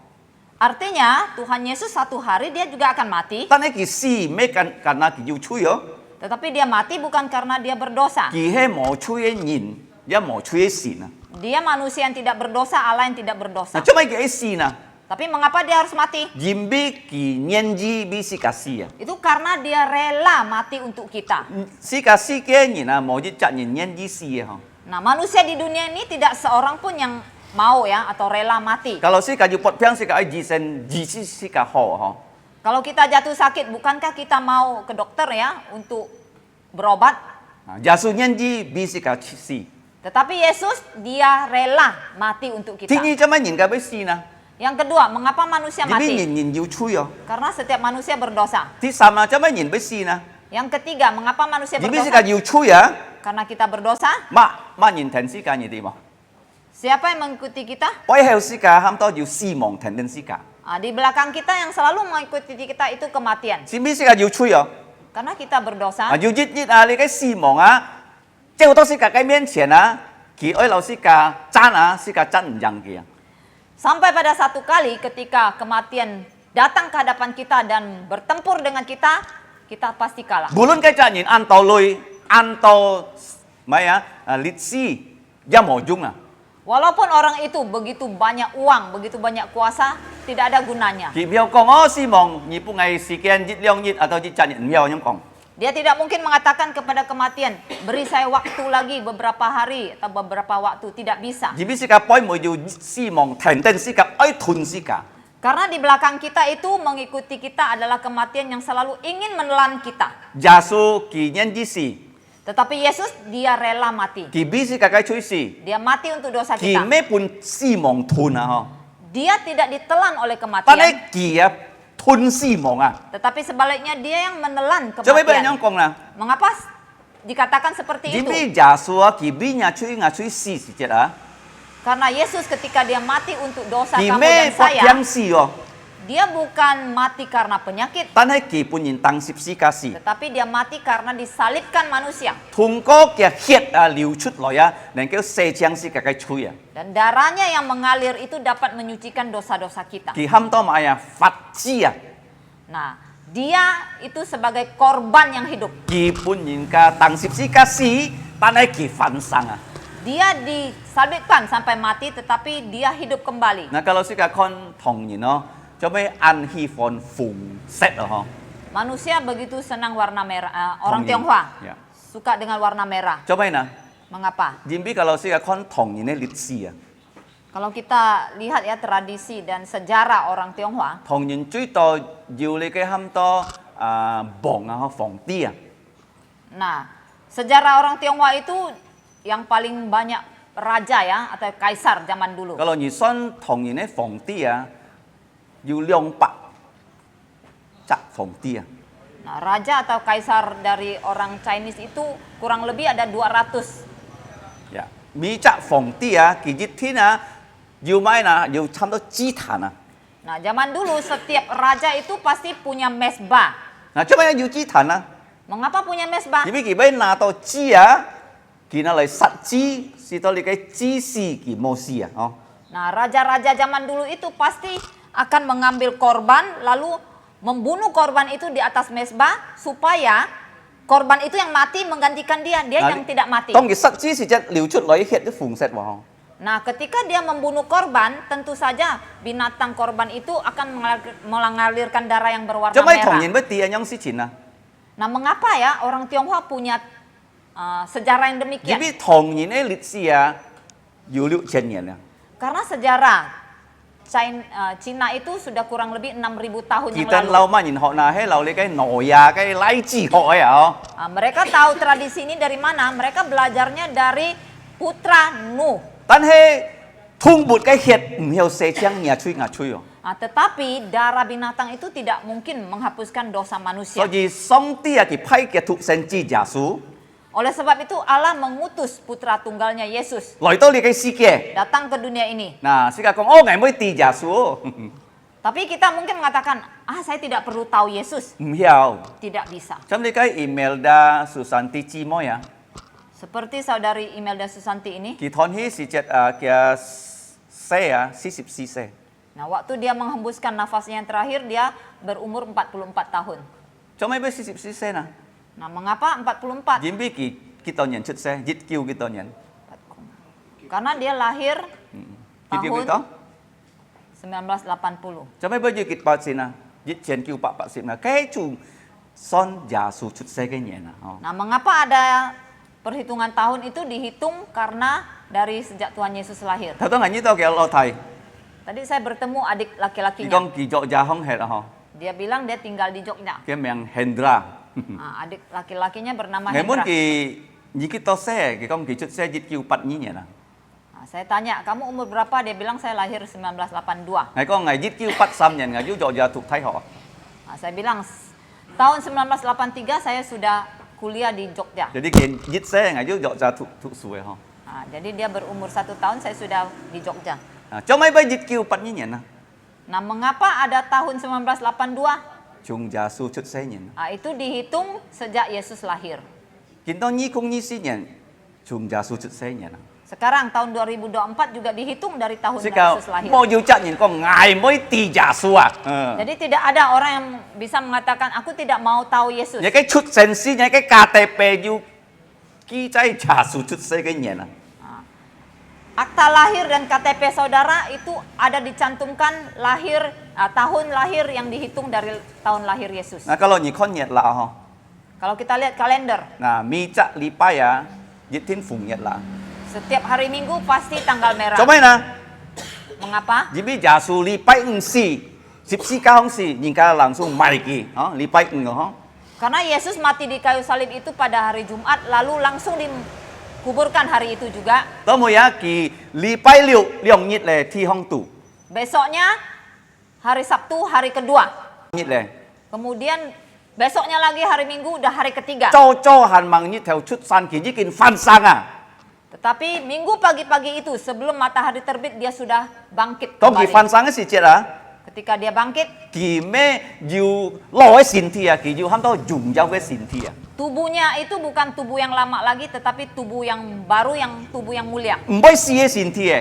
Artinya Tuhan Yesus satu hari dia juga akan mati. Ta này kỳ xì mấy karena kỳ diệu chui đó. Tetapi dia mati bukan karena dia berdosa. Kỳ hết mỏ chui nhìn, ya mỏ chui xì na. Dia manusia yang tidak berdosa, Allah yang tidak berdosa. Na cho mấy cái xì na. Tapi mengapa dia harus mati? Jimbi kỳ nhân ji bi si kasi à. Itu karena dia rela mati untuk kita. Si kasi kia nhìn à mỏ dít chặt nhìn nhân ji si à. Nah, manusia di dunia ini tidak seorang pun yang mau ya atau rela mati. Kalau si ka ju pot piang si ka ai ji sen ji si ka ho ho. Kalau kita jatuh sakit, bukankah kita mau ke dokter ya untuk berobat? Giả sử nhân ji bi si ka si. Tetapi Yesus dia rela mati untuk kita. Thì như cho mấy nhìn ka bi si na. Yang kedua, mengapa manusia Jadi mati? nhìn diệu chui à. Karena setiap manusia berdosa. Thì sama cho mấy nhìn bi si na. Yang ketiga, mengapa manusia Jadi bi si berdosa? ka diệu chui à. Karena kita berdosa. Ma nhìn thành si ka như thế mà. Siapa yang mengikuti kita? Quay heo si ka ham to diệu si mong thành den si ka. Di belakang kita yang selalu mengikuti kita itu kematian. Si bi si ka diệu chui à. Karena kita berdosa. Diệu dít dít à, li cái si mong à. Treo to si ka cái miên qian à. Ki oi lao si ka zhan à, si ka zhan yang kia. Sampai pada satu kali ketika kematian datang ke hadapan kita dan bertempur dengan kita pasti kalah. Bulun cái cha nhìn an tàu lôi, an tàu mấy à, lịch si, ya mỏ dung à. Walaupun orang itu begitu banyak uang, begitu banyak kuasa, tidak ada gunanya. Ki biao kong oh si mong, ni pu ngai si kian jit liang jit atau jit chan jit biao nyong kong. Dia tidak mungkin mengatakan kepada kematian, beri saya waktu lagi beberapa hari atau beberapa waktu. Tidak bisa. Jibi si ka poi mo yu si mong ten ten si ka oi tun si ka. Karena di belakang kita itu mengikuti kita adalah kematian yang selalu ingin menelan kita. Jasu ki nyen ji si. Tetapi Yesus dia rela mati. 佢必是家吹死， Dia mati untuk dosa 佢 kita. 咩半死亡吞啊？嗬， Dia tidak ditelan oleh 但 kematian, 係佢啊吞死亡啊， tetapi sebaliknya dia yang menelan 做咩俾人 kematian. 樣講啦？ Mengapa dikatakan seperti 因 itu? 為耶穌啊，佢必牙吹死時節啊， Karena Yesus ketika dia mati untuk dosa 佢 kamu 咩 dan 不 saya, 驚死哦， dia bukan mati karena penyakit, 但係佢本人當十字架死， tetapi dia mati karena disalibkan manusia. 通過嘅血啊流出來啊，能夠洗淨死家吹啊， Dan darahnya yang mengalir itu dapat menyucikan dosa-dosa kita. 佢喊到埋啊法子啊， Nah, dia itu sebagai korban yang hidup. 佢本人嘅當十字架死，但係佢翻生啊。 Dia disalibkan sampai mati, tetapi dia hidup kembali. Nah kalau sih kan thong nhìn nó, cho mấy ăn hi phòn phùng set rồi không? Manusia begitu senang warna merah. Orang Thong nhìn. Tionghoa Ya. suka dengan warna merah. Cho mấy nè, Mengapa? Jimmy kalau sih kan thong nhìn lịch sử à, Kalau kita lihat ya tradisi dan sejarah orang Tionghoa, thong nhìn truy to nhiều lấy cái ham to bong à, phòng tia. nah sejarah orang Tionghoa itu yang paling banyak raja ya atau kaisar zaman dulu. Kalau nhìn son thong nhìn ấy phòng tia, nhiều lượng bạc, chắc phòng tia. Nah, raja atau kaisar dari orang Chinese itu kurang lebih ada 200. Ya, mi chắc phòng tia, kỳ dịch thiên à, nhiều mai nè, nhiều tham đó chi thản à. Nah, zaman dulu setiap raja itu pasti punya mesbah. Nah, cho mấy nhiều chi thản à. Mengapa punya mesbah? Jimmy kỳ bên nào to chi à, kỳ nào lại sát chi, si to lấy cái chi si kỳ mô si à, không? Nah, raja-raja zaman dulu itu pasti akan mengambil korban lalu membunuh korban itu di atas mesbah supaya korban itu yang mati menggantikan dia yang tidak mati. Trong cái sát chi si chất liều chút lấy hiện cái phùng set vào không? Nah, ketika dia membunuh korban, tentu saja binatang korban itu akan mengalirkan darah yang berwarna Cho mấy thằng merah. nhìn với tia nhong si chín à? Nah, mengapa ya orang Tionghoa punya sejarah yang demikian? Jimmy thằng nhìn ấy lịch sử à, nhiều liệu chân nhìn à? Karena sejarah Cina itu sudah kurang lebih 6.000 tahun yang Kita lalu. lâu mà nhìn họ nào hay lâu lấy cái nồi à, cái lái chi họ ấy à? Mereka tahu tradisi ini dari mana? Mereka belajarnya dari putra Nuh. Tan he thung bụt cái hiệt hiểu xe chăng nhà chui ngà chui à? Tetapi darah binatang itu tidak mungkin menghapuskan dosa manusia. So gì song tia kỳ phai cái thuộc sen chi giả số, Oleh sebab itu Allah mengutus putra tunggalnya Yesus lời tôi lấy cái si kia. datang ke dunia ini. Nah, si kak oh ngày mới ti giả số. Tapi kita mungkin mengatakan, saya tidak perlu tahu Yesus. Hiểu. Tidak bisa. Trong lấy cái Imelda Susanti chi môi à? Seperti saudari Imelda Susanti ini. Kỳ thon hi si jet kia xe à, si sip si xe. Nah, waktu dia menghembuskan nafasnya yang terakhir, dia berumur 44 tahun. Trong mấy si sip si xe nè. Nah, mengapa 44? Jim bi kỳ tao nhận chút xe, jit kêu kỳ tao nhận. Karena dia lahir Kỳ kêu kỳ tahun tao. 1980. Trong mấy bây giờ kỳ bạc xin à, jit chen kêu bạc xin à, cái chủ son giả su chút xe cái nhẹ nè. Nah, mengapa ada perhitungan tahun itu dihitung karena dari sejak Tuhan Yesus lahir. Thật tao ngại như tao kêu lo thầy. Tadi saya bertemu adik Kỳ laki-lakinya. con kỳ dọ gia không hề là họ. Dia bilang dia tinggal di Jogja. Cái mèng Hendra. Nah, adik laki-lakinya bernama Ngày muốn Hendra. kỳ như cái tao xe, kỳ con kỳ chút xe jit kêu bạc như nhẹ nè. Nah, saya tanya, kamu umur berapa? Dia bilang saya lahir 1982. Ngày con ngày jit kêu bạc xăm nhận, ngày chú dọ gia thuộc thấy họ. Nah, saya bilang tahun 1983 saya sudah kuliah di Jogja. Jadi kỳ jit xe, ngày chú dọ gia thuộc suy họ. Nah, jadi dia berumur 1 tahun, saya sudah di Jogja. Cho mấy bây jit kêu bạc như nhẹ nè. Nah, mengapa ada tahun 1982? Chung gia su chút xe nhìn. Nah, itu dihitung sejak Yesus lahir. Kita nyi kong nyi si nhận, chung gia su chút xe nhìn. Sekarang tahun 2024 juga dihitung dari tahun Sekarang Yesus lahir. mau jujur nhìn con ngài mới ti gia su à. Jadi tidak ada orang yang bisa mengatakan aku tidak mau tahu Yesus. Những cái chút sen si, những cái KTP yêu ghi trái gia su chút xe cái nhìn. Akta lahir dan KTP saudara itu ada dicantumkan tahun lahir yang dihitung dari tahun lahir Yesus. Nah kalau nhìn con nhật là ho. Kalau kita lihat kalender, Nah mi chắc li pai à, dịch thiên phùng nhật là. setiap hari Minggu pasti tanggal merah. Cho mấy nè. Mengapa? Vì bây gia su li pai ung si, sip si cao ung si, nhìn cả langsung mai kỳ, li pai ung ho. Karena Yesus mati di kayu salib itu pada hari Jumat, lalu langsung dikuburkan hari itu juga. 咁每一期禮拜六兩日咧天空度， Besoknya hari Sabtu, hari kedua. 日咧 Kemudian besoknya lagi hari Minggu, udah hari ketiga. 周限望日頭出山期已經翻生啊！ Tetapi Minggu pagi-pagi itu sebelum matahari terbit dia sudah bangkit 當佢 kembali. 翻生嘅時節啊， Ketika dia bangkit, 佢咩要攞嘅身體啊，佢要喊到榮耀嘅身體啊， tubuhnya itu bukan tubuh yang lama lagi, tetapi tubuh yang baru, yang tubuh yang mulia. 唔會死嘅身體嘅，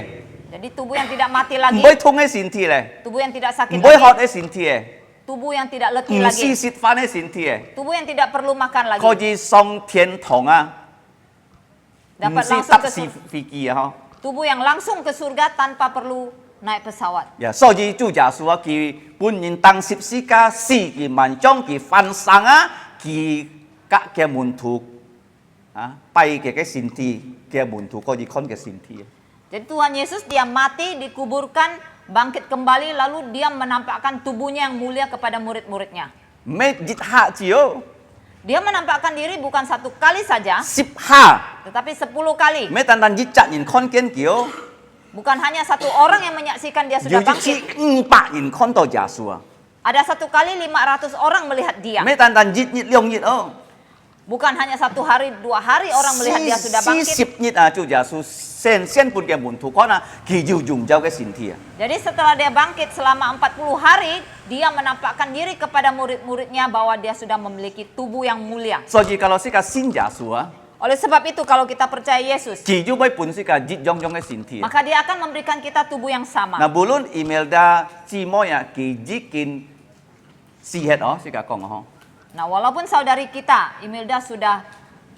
Jadi tubuh yang tidak mati 唔 lagi, 會痛嘅身體咧， tubuh yang tidak 唔 sakit 會渴 lagi, 嘅身體嘅， tubuh yang tidak 唔 letih 是 lagi, 食飯嘅身體嘅， tubuh yang tidak perlu makan 可 lagi, 以上天堂啊！ 唔 dapat 是 langsung 搭 ke 是 surga, 飛機啊！嗬。 tubuh yang langsung ke surga tanpa perlu naik pesawat. 呀，所以主耶穌啊，佢本人當十字架死，佢萬將佢翻生啊，佢甲嘅門徒啊，拜嘅身體嘅門徒可以看嘅身體。 Jadi Tuhan Yesus dia mati, dikuburkan, bangkit kembali, lalu dia menampakkan tubuhnya yang mulia kepada murid-muridnya. 唔係日下照， Dia menampakkan diri bukan satu kali saja, 十下， tetapi 10 kali. 唔係單單日責人看見佢， Bukan hanya satu orang yang menyaksikan dia 要 sudah 一次 bangkit. 500人看到耶穌啊！ Ada satu kali 500 orang melihat 唔 dia. 係單單日兩日哦， Bukan hanya 1 hari, 2 hari orang melihat dia sudah 40 bangkit. 日啊，主耶穌先半嘅門徒看啊，佢要榮耀嘅身體啊！ Jadi setelah dia bangkit selama 40 hari, dia menampakkan diri kepada murid-muridnya bahwa dia sudah memiliki tubuh yang mulia. 所以假如是個信耶穌啊， Oleh sebab itu kalau kita percaya Yesus, 佢要本是個日樣嘅身體啊！ maka dia akan memberikan kita tubuh yang sama. Nah, bulun email dah cimo ya kijikin sihet oh sika kong oh. Nah, walaupun saudari kita, Imelda sudah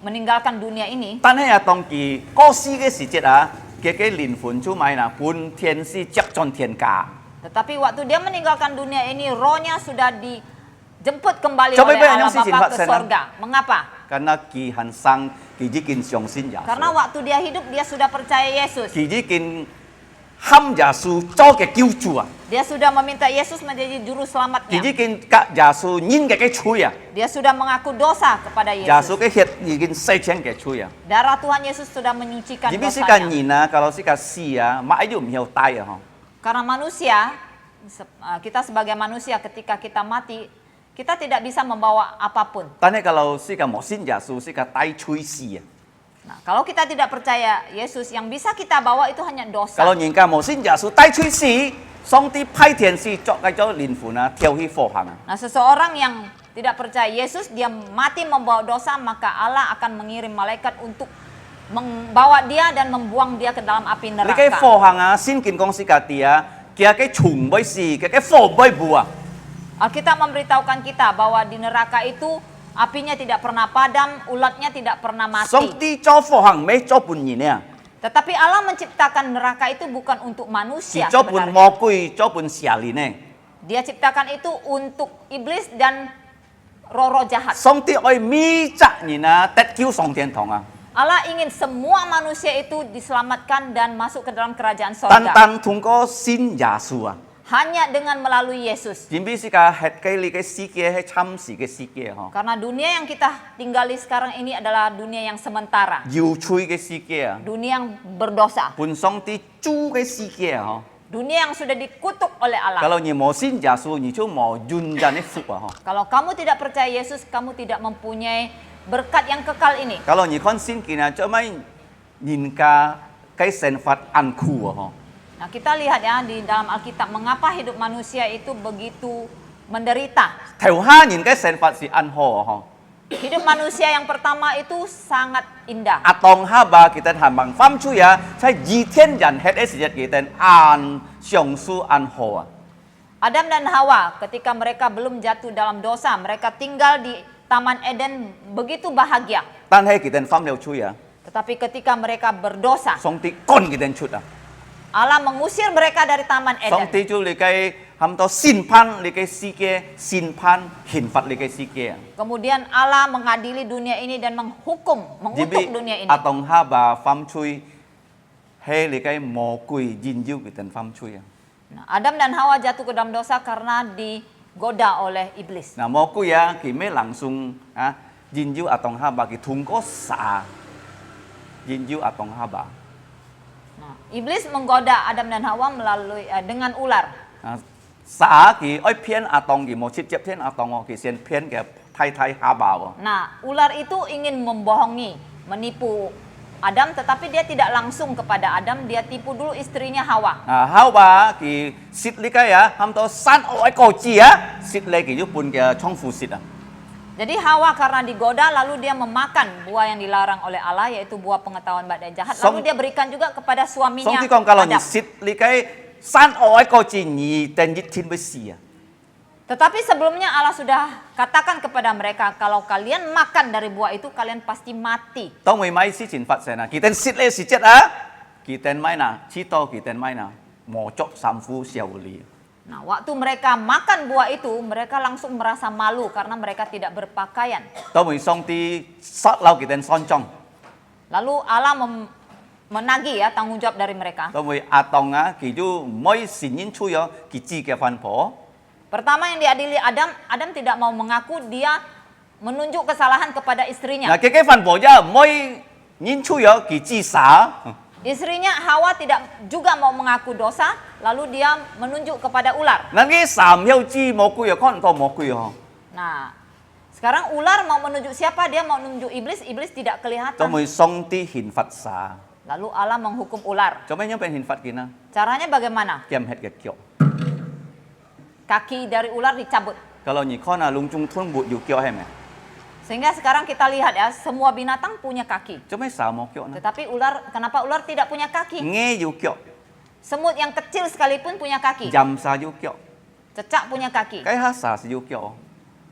meninggalkan dunia ini, Tan ya tong ki kosi ke si jet ah, ke lin fun chu mai na pun tian si jak chon tian ka. tetapi waktu dia meninggalkan dunia ini, rohnya sudah dijemput kembali Coba oleh ibu yang Allah sisi Bapa Pak ke Sena. sorga. Mengapa? Karena ki han sang kijikin siong sin ya. Karena waktu dia hidup, dia sudah percaya Yesus. Kijikin ham ya su cho ke kiu chu ah. Dia sudah meminta Yesus menjadi juru selamatnya. Kijikin ka ya su nyin ke chu ya. Dia sudah mengaku dosa kepada Ya su Yesus. ke het yikin sai chen ke chu ya. Darah Tuhan Yesus sudah menyucikan Jadi si ka dosanya. nyin ah kalau si ka si ah ma ayu miao tai ah. Karena manusia, kita sebagai manusia ketika kita mati, kita tidak bisa membawa apapun. Tapi kalau si ka mo sin ya su si ka tai chui si ah. Nah, kalau kita tidak percaya Yesus, yang bisa kita bawa itu hanya dosa. Kalau nhìn cả một sinh giả số tay chui xì, song ti phai thiền xì cho cái cho linh phụ na theo hi phổ hàng. Nah, seseorang yang tidak percaya Yesus, dia mati membawa dosa, maka Allah akan mengirim malaikat untuk membawa dia dan membuang dia ke dalam api Li cái neraka. phổ hàng à, xin kinh công si cả tia, kia cái trùng bơi xì, cái phổ bơi bùa. Alkitab memberitahukan kita bahwa di neraka itu apinya tidak pernah padam, ulatnya tidak pernah mati. Song ti cho phổ hàng mấy cho bùn nhìn nè, Tetapi Allah menciptakan neraka itu bukan untuk chỉ manusia cho bùn sebenarnya. mò quỷ, cho bùn xia lì nè. Dia ciptakan itu untuk iblis dan roh-roh jahat. Song ti oi mi chắc nhìn à, tết kiu song thiên thong à. Allah ingin semua manusia itu diselamatkan dan masuk ke dalam kerajaan Tan sorga. tan thung có xin giả su à. Hanya dengan melalui Yesus. Chính vì si cả hết cái li cái si kia hay chăm si cái si kia ha. Karena dunia yang kita tinggali sekarang ini adalah dunia yang sementara. Yêu chui cái si kia. Dunia yang berdosa. Bùn song ti chu cái si kia ha. Dunia yang sudah dikutuk oleh Allah. Kalau ni mau sin Yesus, ni cuma mau jun jane fu ah. Kalau kamu tidak percaya Yesus, kamu tidak mempunyai berkat yang kekal ini. Kalau ni kon sin kina cuma nhìn ka cái sen fat an khu ah. Nah, kita lihat ya di dalam Alkitab mengapa hidup manusia itu begitu menderita. Theo ha nhìn cái sen fat si an ho ah. Hidup manusia yang pertama itu sangat indah. Atong ha ba kita han bang fam chu ya, sai yi thiên jan het es jet kita an xiong su an ho ah. Adam dan Hawa ketika mereka belum jatuh dalam dosa, mereka tinggal di Taman Eden begitu bahagia. Tan hai kita fam leo chu ya. Tetapi ketika mereka berdosa, Song ti kon kita chut ah. Allah mengusir mereka dari Taman Song Eden. ti chu li cái ham to sin pan li cái si kia, sin pan hin fat li cái si kia. Kemudian Allah mengadili dunia ini dan menghukum, mengutuk dunia ini. Atong ha ba fam chui he li cái mò quỷ yin yu kita fam chui ah. Nah, Adam dan Hawa jatuh ke dalam dosa karena digoda oleh iblis. Nah, mau ku ya, kime langsung jinju atong haba ki tungko sa. Jinju atong haba. Nah, iblis menggoda Adam dan Hawa melalui dengan ular. Sa ki oi pian atong ki mo chip chip pian atong ki sien pian ke thai haba. Nah, ular itu ingin membohongi, menipu Adam, tetapi dia tidak langsung kepada Adam, dia tipu dulu istrinya Hawa. Hawa ki sit li ka ya, ham to san oi ko ji ya, sit le ki ju pun ke chong fu sit Jadi Hawa karena digoda lalu dia memakan buah yang dilarang oleh Allah, yaitu buah pengetahuan baik dan jahat. Lalu dia berikan juga kepada suaminya Song ti kong kalau ni Adam. sit li ka san oi ko ji ni ten yit tin be si. Tetapi sebelumnya Allah sudah katakan kepada mereka, kalau kalian makan dari buah itu kalian pasti mati. Tong wei mai si chin fat sen ki ten sit le si jet ki ten mai na, chi to ki ten mai na, mo chok sam fu xiao li. Nah, waktu mereka makan buah itu, mereka langsung merasa malu karena mereka tidak berpakaian. Tong wei song ti sat lau ki ten son chong. Lalu Allah menagih ya tanggung jawab dari mereka. Tong wei atong ki ju moi sin yin chu yo ki ji ke fan po. Pertama yang diadili Adam, Adam tidak mau mengaku, dia menunjuk kesalahan kepada istrinya. Nah, ke fan po ja moi yin chu yo ki ji sa. Istrinya Hawa tidak juga mau mengaku dosa, lalu dia menunjuk kepada ular. Nan ki sam yau ji mo ku yo kon to mo ku yo. Nah, sekarang ular mau menunjuk siapa? Dia mau menunjuk iblis, iblis tidak kelihatan. Tong wei song ti hin fat sa. Lalu Allah menghukum ular. Coba yang pen hin fat kina. Caranya bagaimana? Kiam het ke kyo. Kaki dari ular dicabut. Kalau ni kona lung chung thun bu yu kyo hem. Sehingga sekarang kita lihat ya, semua binatang punya kaki. Coba sa mo kyo na. Tetapi ular, kenapa ular tidak punya kaki? Nge yu kyo. Semut yang kecil sekalipun punya kaki. Jam sa yu kyo. Cecak punya kaki. Kai ha sa si yu kyo.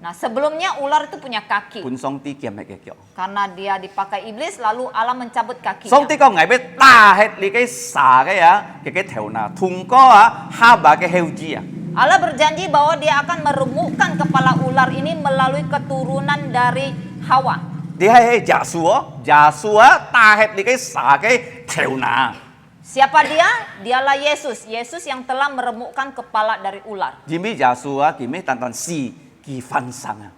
Nah, sebelumnya ular itu punya kaki. Pun song ti kiam het ke kyo. Karena dia dipakai iblis, lalu Allah mencabut kakinya. Song ti ko ngai be ta het li kai sa ke ya, ke theu na. Thung ko ha ba ke heu ji ya. Allah berjanji bahwa dia akan meremukkan kepala ular ini melalui keturunan dari Hawa. Dia hai Jasua ta het li kai sa ke theu na. Siapa dia? Dialah Yesus. Yesus yang telah meremukkan kepala dari ular. Jimi Jasua kimi tan tan si ki fan sang.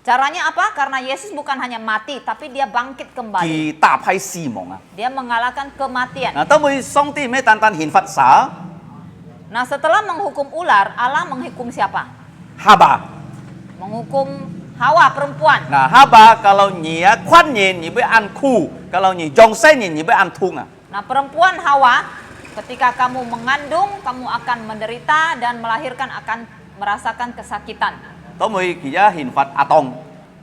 Caranya apa? Karena Yesus bukan hanya mati, tapi dia bangkit kembali. Ki ta pai si mong. Dia mengalahkan kematian. Nah, tong wei song ti me tan tan hin fat sa. Nah, setelah menghukum ular, Allah menghukum siapa? Haba. Menghukum Hawa, perempuan. Nah, haba kalau ni ya kwan ni be an ku, kalau ni jong sai ni be an tung. Nah, perempuan Hawa, ketika kamu mengandung, kamu akan menderita dan melahirkan akan merasakan kesakitan. Tong wei ki ya hin fat atong.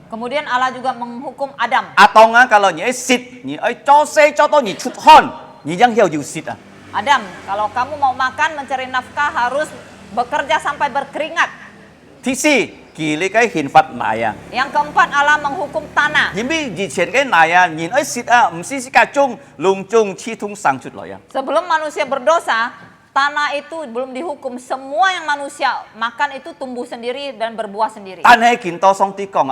Kemudian Allah juga menghukum Adam. Atong kalau ni sit, ni cho se cho to ni chut hon, ni yang hiao ju sit. Adam, kalau kamu mau makan, mencari nafkah harus bekerja sampai berkeringat. Tisi, kili kai hin fat naya. Yang keempat, Allah menghukum tanah. Yimbi ji chen kai naya, nin sit msi si ka chung, lung chung chi tung sang chut lo ya. Sebelum manusia berdosa, tanah itu belum dihukum. Semua yang manusia makan itu tumbuh sendiri dan berbuah sendiri. Tan hai kin to song ti kong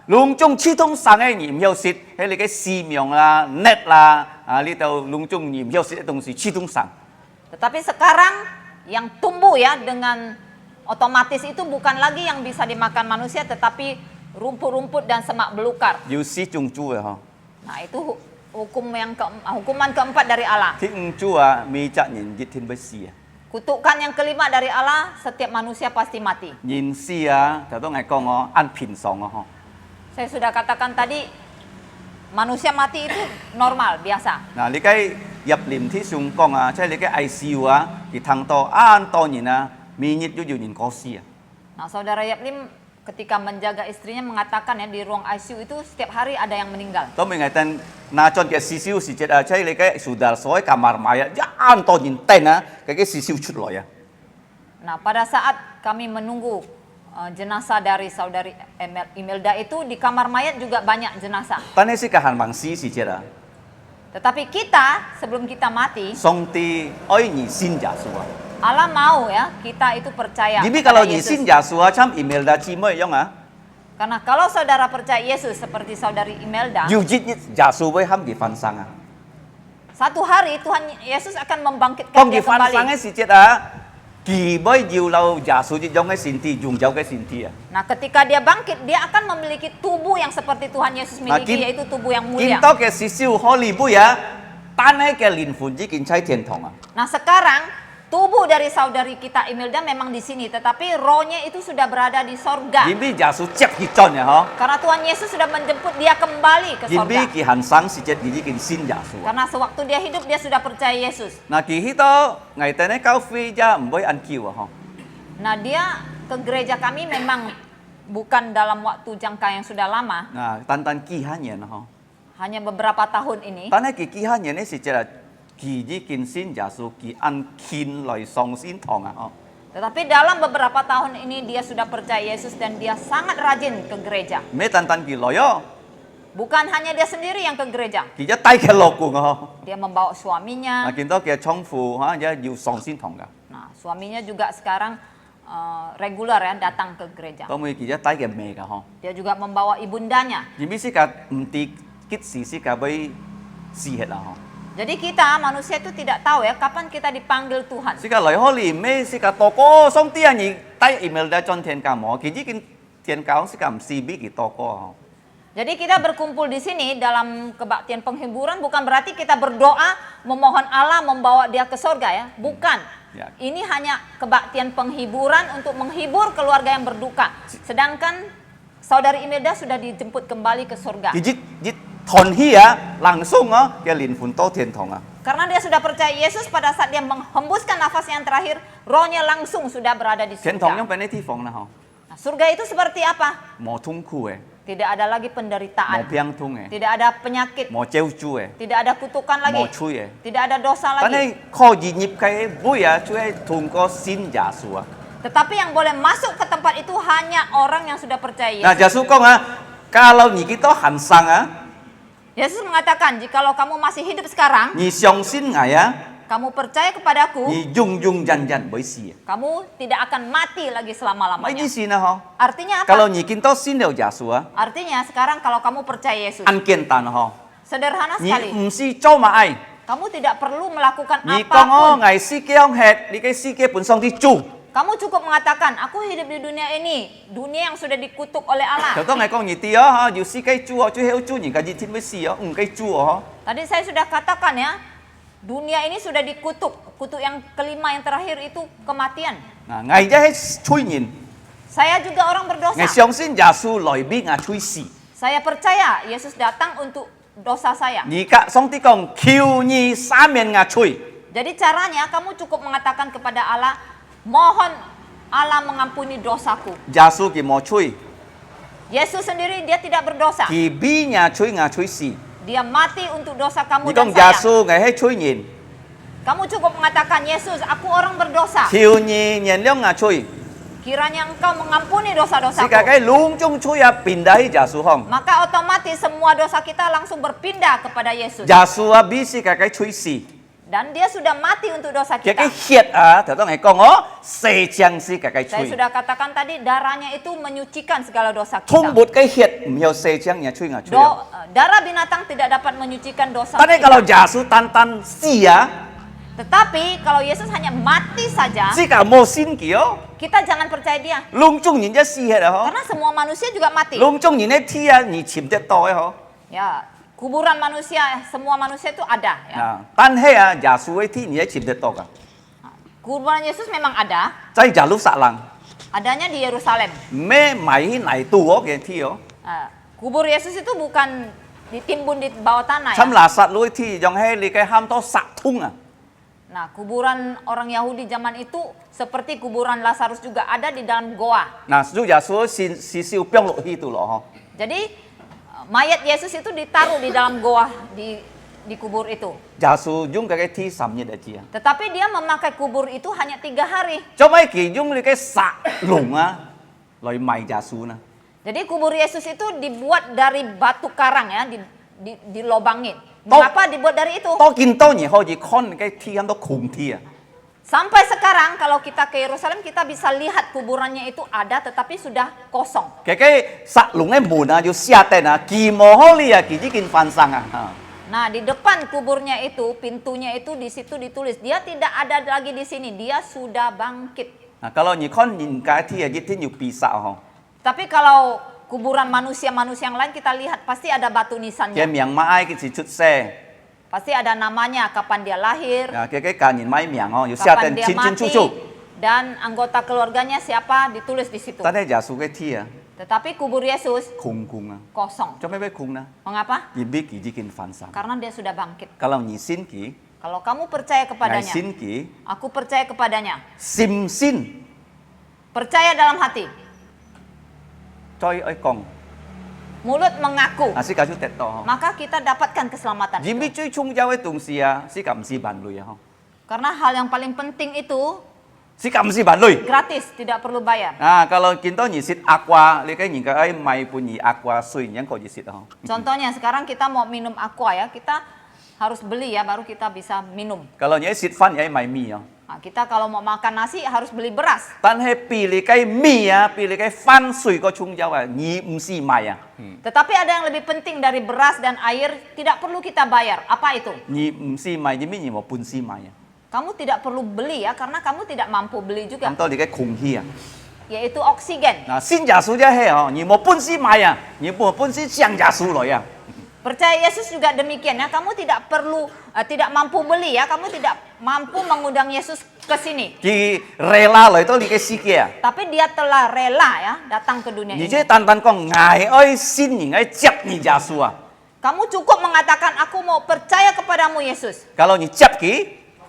lung chung chi tung sang ai ni hiao sit, hai li kai si myong la, net la, li tau lung chung ni hiao sit dong si chi tung sang. Tetapi sekarang yang tumbuh ya dengan otomatis itu bukan lagi yang bisa dimakan manusia, tetapi rumput-rumput dan semak belukar. Yu si chung chu ya ha. Nah, itu hukuman keempat dari Allah. Ti ng chu mi cha nin jit tin be si. Kutukan yang kelima dari Allah, setiap manusia pasti mati. Nin si ta to ngai kong an pin song ha. Saya sudah katakan tadi, manusia mati itu normal, biasa. Nah, li kai yap lim ti sung kong chai li kai ICU ki thang to an to ni na mi nyit yu nin ko si. Nah, saudara Yaplim ketika menjaga istrinya mengatakan ya di ruang ICU itu setiap hari ada yang meninggal. To mi ngai tan na chon ke CCU si jet chai li kai sudar soi kamar maya ja an to nin ten ke CCU chut lo ya. Nah, pada saat kami menunggu jenazah dari saudari Imelda itu, di kamar mayat juga banyak jenazah. Tan si ka han bang si jet Tetapi kita sebelum kita mati, song ti oi ni sin ja su. Allah mau ya kita itu percaya. Jadi kepada kalau ni Yesus. sin ja su cham email da chi mo yong Karena kalau saudara percaya Yesus seperti saudari Imelda, yu jit ja su wei ham gi fan sang. satu hari Tuhan Yesus akan membangkitkan Kong dia gi fan kembali. sang si jet kỳ mới nhiều lâu giả sử như giống cái xin thi dùng dấu cái xin thi à. Nah, ketika dia bangkit, dia akan memiliki tubuh yang seperti Tuhan Yesus Nah, miliki, yaitu tubuh yang Kinh mulia. tố cái sĩ siêu khó lì bùi à, tan hay cái linh hồn chỉ kinh cháy thiên thong à. Nah, sekarang tubuh dari saudari kita Imelda memang di sini, tetapi rohnya itu sudah berada di sorga. Nhìn bi giả sử chắc hi chọn ya ha. Karena Tuhan Yesus sudah menjemput dia kembali ke Nhìn bi sorga. kỳ hành sáng sĩ chết gì kinh xin giả sử. Karena sewaktu dia hidup, dia sudah percaya Yesus. Nah kỳ hi tố ngày tên ấy cao phi ra không ăn kiều à ha. Nah, dia ke gereja kami memang bukan dalam waktu jangka yang sudah lama, Nah tan kỳ ha nhện ha. hanya beberapa tahun ini. Tan ấy kỳ ha nhện ấy sĩ chết là kỳ gì kinh xin giả sử kỳ ăn kin lời song xin thong à ha. Tetapi dalam beberapa tahun ini dia sudah percaya Yesus dan dia sangat rajin ke gereja. Mấy tan kỳ lời á. Bukan hanya dia sendiri yang ke gereja. Kỳ giá tay cái lộc của ha. Dia membawa suaminya. Nah kinh tố cái trong phu ha giá yêu song xin thong cả. Nah, suaminya juga sekarang reguler ya datang ke gereja. Tao mới kỳ giá tay cái mẹ cả ha. Dia juga membawa ibundanya. Nhìn bi sĩ cả tí kít sĩ cả với sĩ hết à ha. Jadi kita manusia itu tidak tahu ya kapan kita dipanggil Tuhan. Sĩ cả lời ho lì mê sĩ cả to có song tia nhỉ tay email đã chọn thiên cả mỏ kỳ chỉ kinh thiên cao sĩ cả sĩ bi kỳ to có ha. Jadi kita berkumpul di sini dalam kebaktian penghiburan bukan berarti kita berdoa memohon Allah membawa dia ke surga ya, bukan. Ya. Ini hanya kebaktian penghiburan untuk menghibur keluarga yang berduka. Sedangkan saudari Imelda sudah dijemput kembali ke surga. Kỳ chỉ thon hi à langsung á cái linh hồn to thiên thong à. Karena dia sudah percaya Yesus, pada saat dia menghembuskan nafasnya yang terakhir, rohnya langsung sudah berada di Thiên thong yang surga. bên ấy thi phòng nào ha. Nah, surga itu seperti apa? Mỏ thung khu Tidak ada lagi mỏ penderitaan, piang thung tidak ada penyakit, mỏ treo chu tidak ada kutukan lagi, mỏ chui tidak ada dosa Tan lagi. ấy kho gì nhịp cái bùi à chú thùng có xin giả sử à. Tetapi yang boleh masuk ke tempat itu hanya orang yang sudah percaya Nah Yesus. giả sử con à kalau nhị kita hành sang à Yesus mengatakan, jikalau kamu masih hidup sekarang, nhị song xin ngài à kamu percaya kepadaku, nhị dung dần với sĩ. kamu tidak akan mati lagi Mấy selama-lamanya. gì xin à ha. Artinya Kalau apa? nhị kita xin đều giả sử à Artinya sekarang kalau kamu percaya Yesus, ăn kiên tàn ha. sederhana Nhị sekali. si cho mà ai. Kamu tidak perlu melakukan Nhị con ó apapun. ngày si kia ông hẹt đi cái si kia bún song đi chu. Kamu cukup mengatakan, aku hidup di dunia ini, dunia yang sudah dikutuk oleh Allah. Kalau ngày con nhị tía ha, dù si cái chu chú heo chu nhị cái gì thiên với si cái chu ha. Tadi saya sudah katakan ya, dunia ini sudah dikutuk. Kutuk yang kelima yang terakhir itu kematian. Nah, ngày ra hết chui nhìn. Saya juga orang berdosa. Ngày song xin giả sử lời bi ngà chui si. Saya percaya Yesus datang untuk dosa saya. Nhị cả song tí con kiu nhị sa miền ngà chui. Jadi caranya kamu cukup mengatakan kepada Allah, mohon Allah mengampuni dosaku. Giả sử kỳ mò chui. Yesus sendiri dia tidak berdosa. Kỳ bi ngà chui si. Dia mati untuk dosa kamu Nhị dan con giả saya. sử ngày hết chui nhìn. Kamu cukup mengatakan, Yesus, aku orang berdosa. Kiu nhị nhìn liang ngà chui. Kiranya engkau mengampuni Si dosa-dosaku. cả cái lung chung chui à pindah giả sử hong. Maka otomatis semua dosa kita langsung berpindah kepada Yesus. Giả sử à bi si cả cái chui si. Dan dia sudah mati untuk dosa Cái kita. hiệt à, theo tôi ngày con ó, xê chang si cả cái Saya chui. sudah katakan tadi, darahnya itu menyucikan segala dosa Thung kita. bột cái hiệt, nhiều xê chang nhà chui ngà chui. Darah binatang tidak dapat menyucikan dosa Tan ấy kita. kalau giả sử tan si à, Tetapi kalau Yesus hanya mati saja, si cả mô xin kiểu, kita jangan percaya dia. lung chung nhìn ra si hết à hả? Karena semua manusia juga mati. Lung chung nhìn thấy thi à, nhìn chìm chết to ấy hả? Ya, kuburan manusia, semua manusia itu ada. Ya. À, tan hết à, giả sử ấy thi nhìn thấy chìm chết to cả. Kuburan Yesus memang ada, Chay giả lúc xạ lăng, adanya di Yerusalem. mê máy này tu ó cái thi ó. Kubur Yesus itu bukan ditimbun di bawah tanah ya. Chăm là sạt lối thi, dòng hay li cái ham to sạ thung à. Nah, kuburan orang Yahudi zaman itu seperti kuburan Lazarus juga ada di dalam goa. Nah, dù giả sử si siêu piong lộ hi tu lọ hả? Jadi mayat Yesus itu ditaruh di dalam goa di kubur itu. Giả sử dùng cái thi sắm như đấy chị à. Tetapi dia memakai kubur itu hanya 3 hari. Cho mấy kỳ dùng li cái sạ lủng à, lời mày giả sử nè. Jadi kubur Yesus itu dibuat dari batu karang ya, dilobangin. Mengapa dibuat dari itu? To kinh to nhỉ, họ chỉ con cái thi ham to khủng thi à. Sampai sekarang kalau kita ke Yerusalem kita bisa lihat kuburannya itu ada tetapi sudah kosong. Cái sạ lủng ấy mùn à, dù xia tên à, kỳ mò ho li à, kỳ chỉ kinh phan sang à. Nah, di depan kuburnya itu, pintunya itu di situ ditulis, dia tidak ada lagi di sini, dia sudah bangkit. Nah, kalau nhìn con nhìn cái thi ở cái thiên nhiều bị sợ không? Tapi kalau kuburan manusia-manusia yang lain kita lihat pasti ada batu Cái nisannya. miệng mai cái gì chút xe. Pasti ada namanya, kapan dia lahir, Cái cả nhìn mai miệng không? Yêu xa kapan tên dia chín chín mati, chu chu. dan anggota keluarganya siapa ditulis di situ. Ta đây giả số cái thi à? Tetapi kubur Yesus Khùng khùng à? kosong. Cho mấy bé khùng nè. Mengapa? Nhìn biết kỳ chỉ kinh phản sáng. Karena dia sudah bangkit. Kalau nhìn xin kỳ, Kalau kamu percaya ngài kepadanya, xin kỳ, aku percaya kepadanya. sim xin, Percaya dalam hati, choi ơi con. mulut mengaku, À, xin cả chú tẹt to không? maka kita dapatkan keselamatan Nhìn itu. biết truy chung giao cái tùng xì à, xin cảm si bản lùi à không? Karena hal yang paling penting itu Xin cảm si bản lùi. gratis, tidak perlu bayar. À, kalau kita nhìn xin aqua, lấy cái nhìn cái ấy mày punya aqua suy nhắn có gì xin không? Contohnya sekarang kita mau minum aqua ya, kita harus beli ya, baru kita bisa minum. Kalau nhớ xin fan ấy mày mì không? Nah, kita kalau mau makan nasi harus beli beras. Tan hay pilih cái mì à, pilih cái fan suy có chung giao à, nhị si mày à? Tetapi ada yang lebih penting dari beras dan air, tidak perlu kita bayar. Apa itu? Nhị si mày chứ mấy nhị một bún si mày à? Kamu tidak perlu beli ya, karena kamu tidak mampu beli juga. Chúng tôi thì cái khủng hi à? Yaitu oksigen. À, xin giả số ra hay à? Nhị một bún si mày à? Nhị một bún si xiang giả số rồi à? Percaya Yesus juga demikian ya, kamu tidak perlu, tidak mampu beli ya, kamu tidak mampu mengundang Yesus ke sini. Thì rela rồi tôi đi cái si kia. Tapi dia telah rela ya datang ke dunia Nhị ini. chứ tan tan con ngài ơi xin nhị ấy chấp nhị giả số à? Kamu cukup mengatakan, aku mau percaya kepadamu Yesus. Kalau nhị chấp kỹ,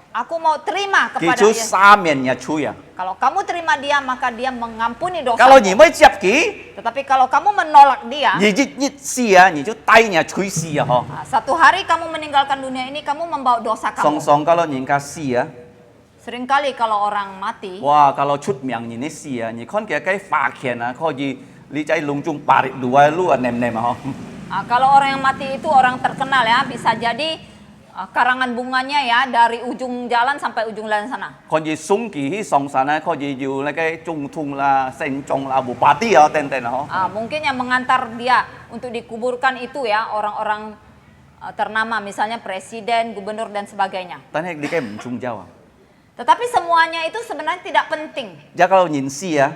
Aku mau terima thì kepada chú Yesus. sa miền nhà chui à? Kalau kamu terima dia, maka dia mengampuni dosa. Kalau nhị mới chấp kỹ, Tetapi kalau kamu menolak dia, nhị nhị si à, nhị chú tay nhà chui si à ho? satu hari kamu meninggalkan dunia ini, kamu membawa dosa Song kamu. song kalau nhị ca si à? Seringkali kalau orang mati, Wow, kalau chút miệng nhìn xì à, nhìn con kia cái phá khiển à, có gì lý trái lung chung parit dua lu nem nem à, kalau orang yang mati itu orang terkenal ya, bisa jadi karangan bunganya ya dari ujung jalan sampai ujung jalan sana. con gì sung kỳ hi song san à, có gì dù là cái trung thung là sen trong là bu party à, ten ten à, Mungkin yang mengantar dia untuk dikuburkan itu ya orang-orang ternama, misalnya presiden, gubernur dan sebagainya. tan hay đi cái mùng chung giao à, Tetapi semuanya itu sebenarnya tidak penting. giờ kalau nhìn xì à,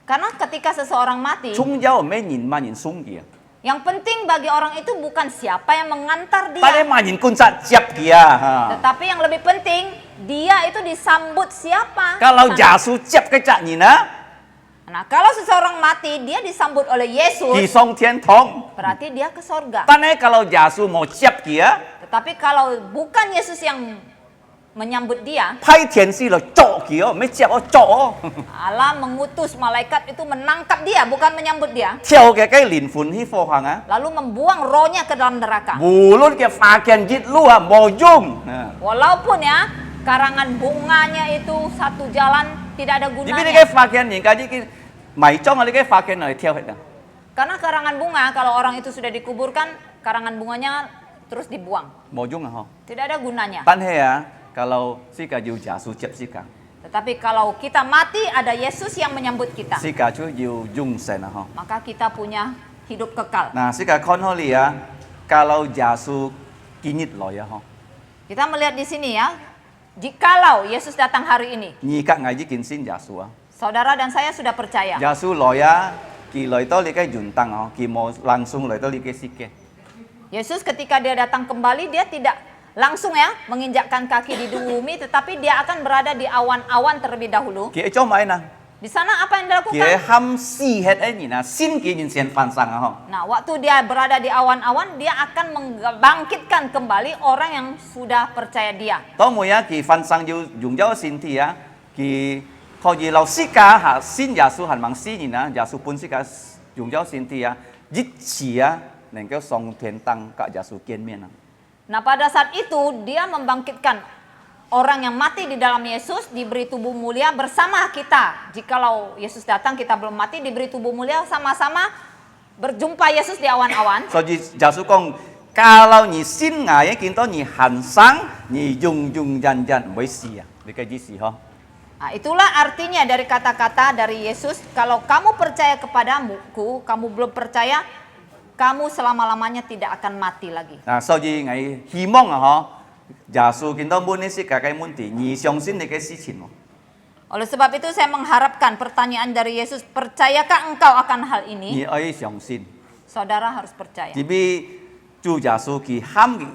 Karena ketika seseorang mati, chung giao mấy nhìn mà nhìn sung kìa, yang penting bagi orang itu bukan siapa yang mengantar ta đây dia. mà nhìn con sat chấp kìa, ha. Tetapi yang lebih penting, dia itu disambut siapa. Kalau Sana. giả su chấp cái trạng nhìn á, Nah, kalau seseorang mati, dia disambut oleh thì Yesus, song thiên thong, berarti dia ke sorga. ta đây kalau giả su mau chấp kìa, Tetapi kalau bukan Yesus yang menyambut dia, phai thiên si là chỗ kìa, mấy chấp ở chỗ. Allah mengutus malaikat itu menangkap dia, bukan menyambut dia. Theo cái lìn phun hi phô hoàng á, Lalu membuang rohnya ke dalam neraka. bù luôn cái phá kian giết lu à, mò dung. Walaupun ya, karangan bunganya itu satu jalan, tidak ada Jadi gunanya. cái phá kian nhìn cái gì cái mày trong là cái phá kian này theo hết à. Karena karangan bunga, kalau orang itu sudah dikuburkan, karangan bunganya terus dibuang. Mò dung à ho. Tidak ada gunanya. Tan he à, kalau si cả dù giả su chấp si cả, Tetapi kalau kita mati, ada Yesus yang menyambut kita. si cả chú dù dung sen à ho. Maka kita punya hidup kekal. Nah si cả con ho li à, kalau giả su kinit loy à ho. Kita melihat di sini ya, jikalau Yesus datang hari ini, Nhi các ngài chỉ kinh xin giả su à. saudara dan saya sudah percaya. Giả su loy à, kỳ loy to li cái dùn tăng à, kỳ mò langsung loy to li cái si ke. Yesus ketika dia datang kembali, dia tidak langsung ya menginjakkan kaki di bumi, tetapi dia akan berada di awan-awan terlebih dahulu. Kỳ cho mày nè, Di sana apa yang kỳ dilakukan? ham si hết ấy nhỉ na, xin kỳ nhìn sen phan sang à ho. Nah, waktu dia berada di awan-awan, dia akan membangkitkan kembali orang yang sudah percaya dia. Đó mùi á, kỳ phân sang yêu dùng giáo xin thì á, kỳ có gì lâu sĩ ca hạ xin giả su hẳn bằng sĩ nhìn á, giả su bún sĩ ca dùng giáo xin thì á, dít chỉ á, nên kéo song thiên tăng cả giả su kiên miên á. Nah, pada saat itu dia membangkitkan orang yang mati di dalam Yesus, diberi tubuh mulia bersama kita. Jikalau Yesus datang, kita belum mati, diberi tubuh mulia, sama-sama berjumpa Yesus di awan-awan. So giả su con kalau nhị xin ngài ấy kiến to nhị hẳn sáng, nhị dùng dần dần với sĩ á, với cái gì ho. Nah, itulah artinya dari kata-kata dari Yesus, kalau kamu percaya kepadaku, kamu belum percaya, kamu selama-lamanya tidak akan mati lagi. 嗱，所以我希望啊，耶穌見到滿呢些嘅問題，而相信你嘅事情喎。 Oleh sebab itu saya mengharapkan pertanyaan dari Yesus, percayakah engkau akan hal 你 ini? 可以相信， Saudara harus percaya. 只比主耶穌佢喊佢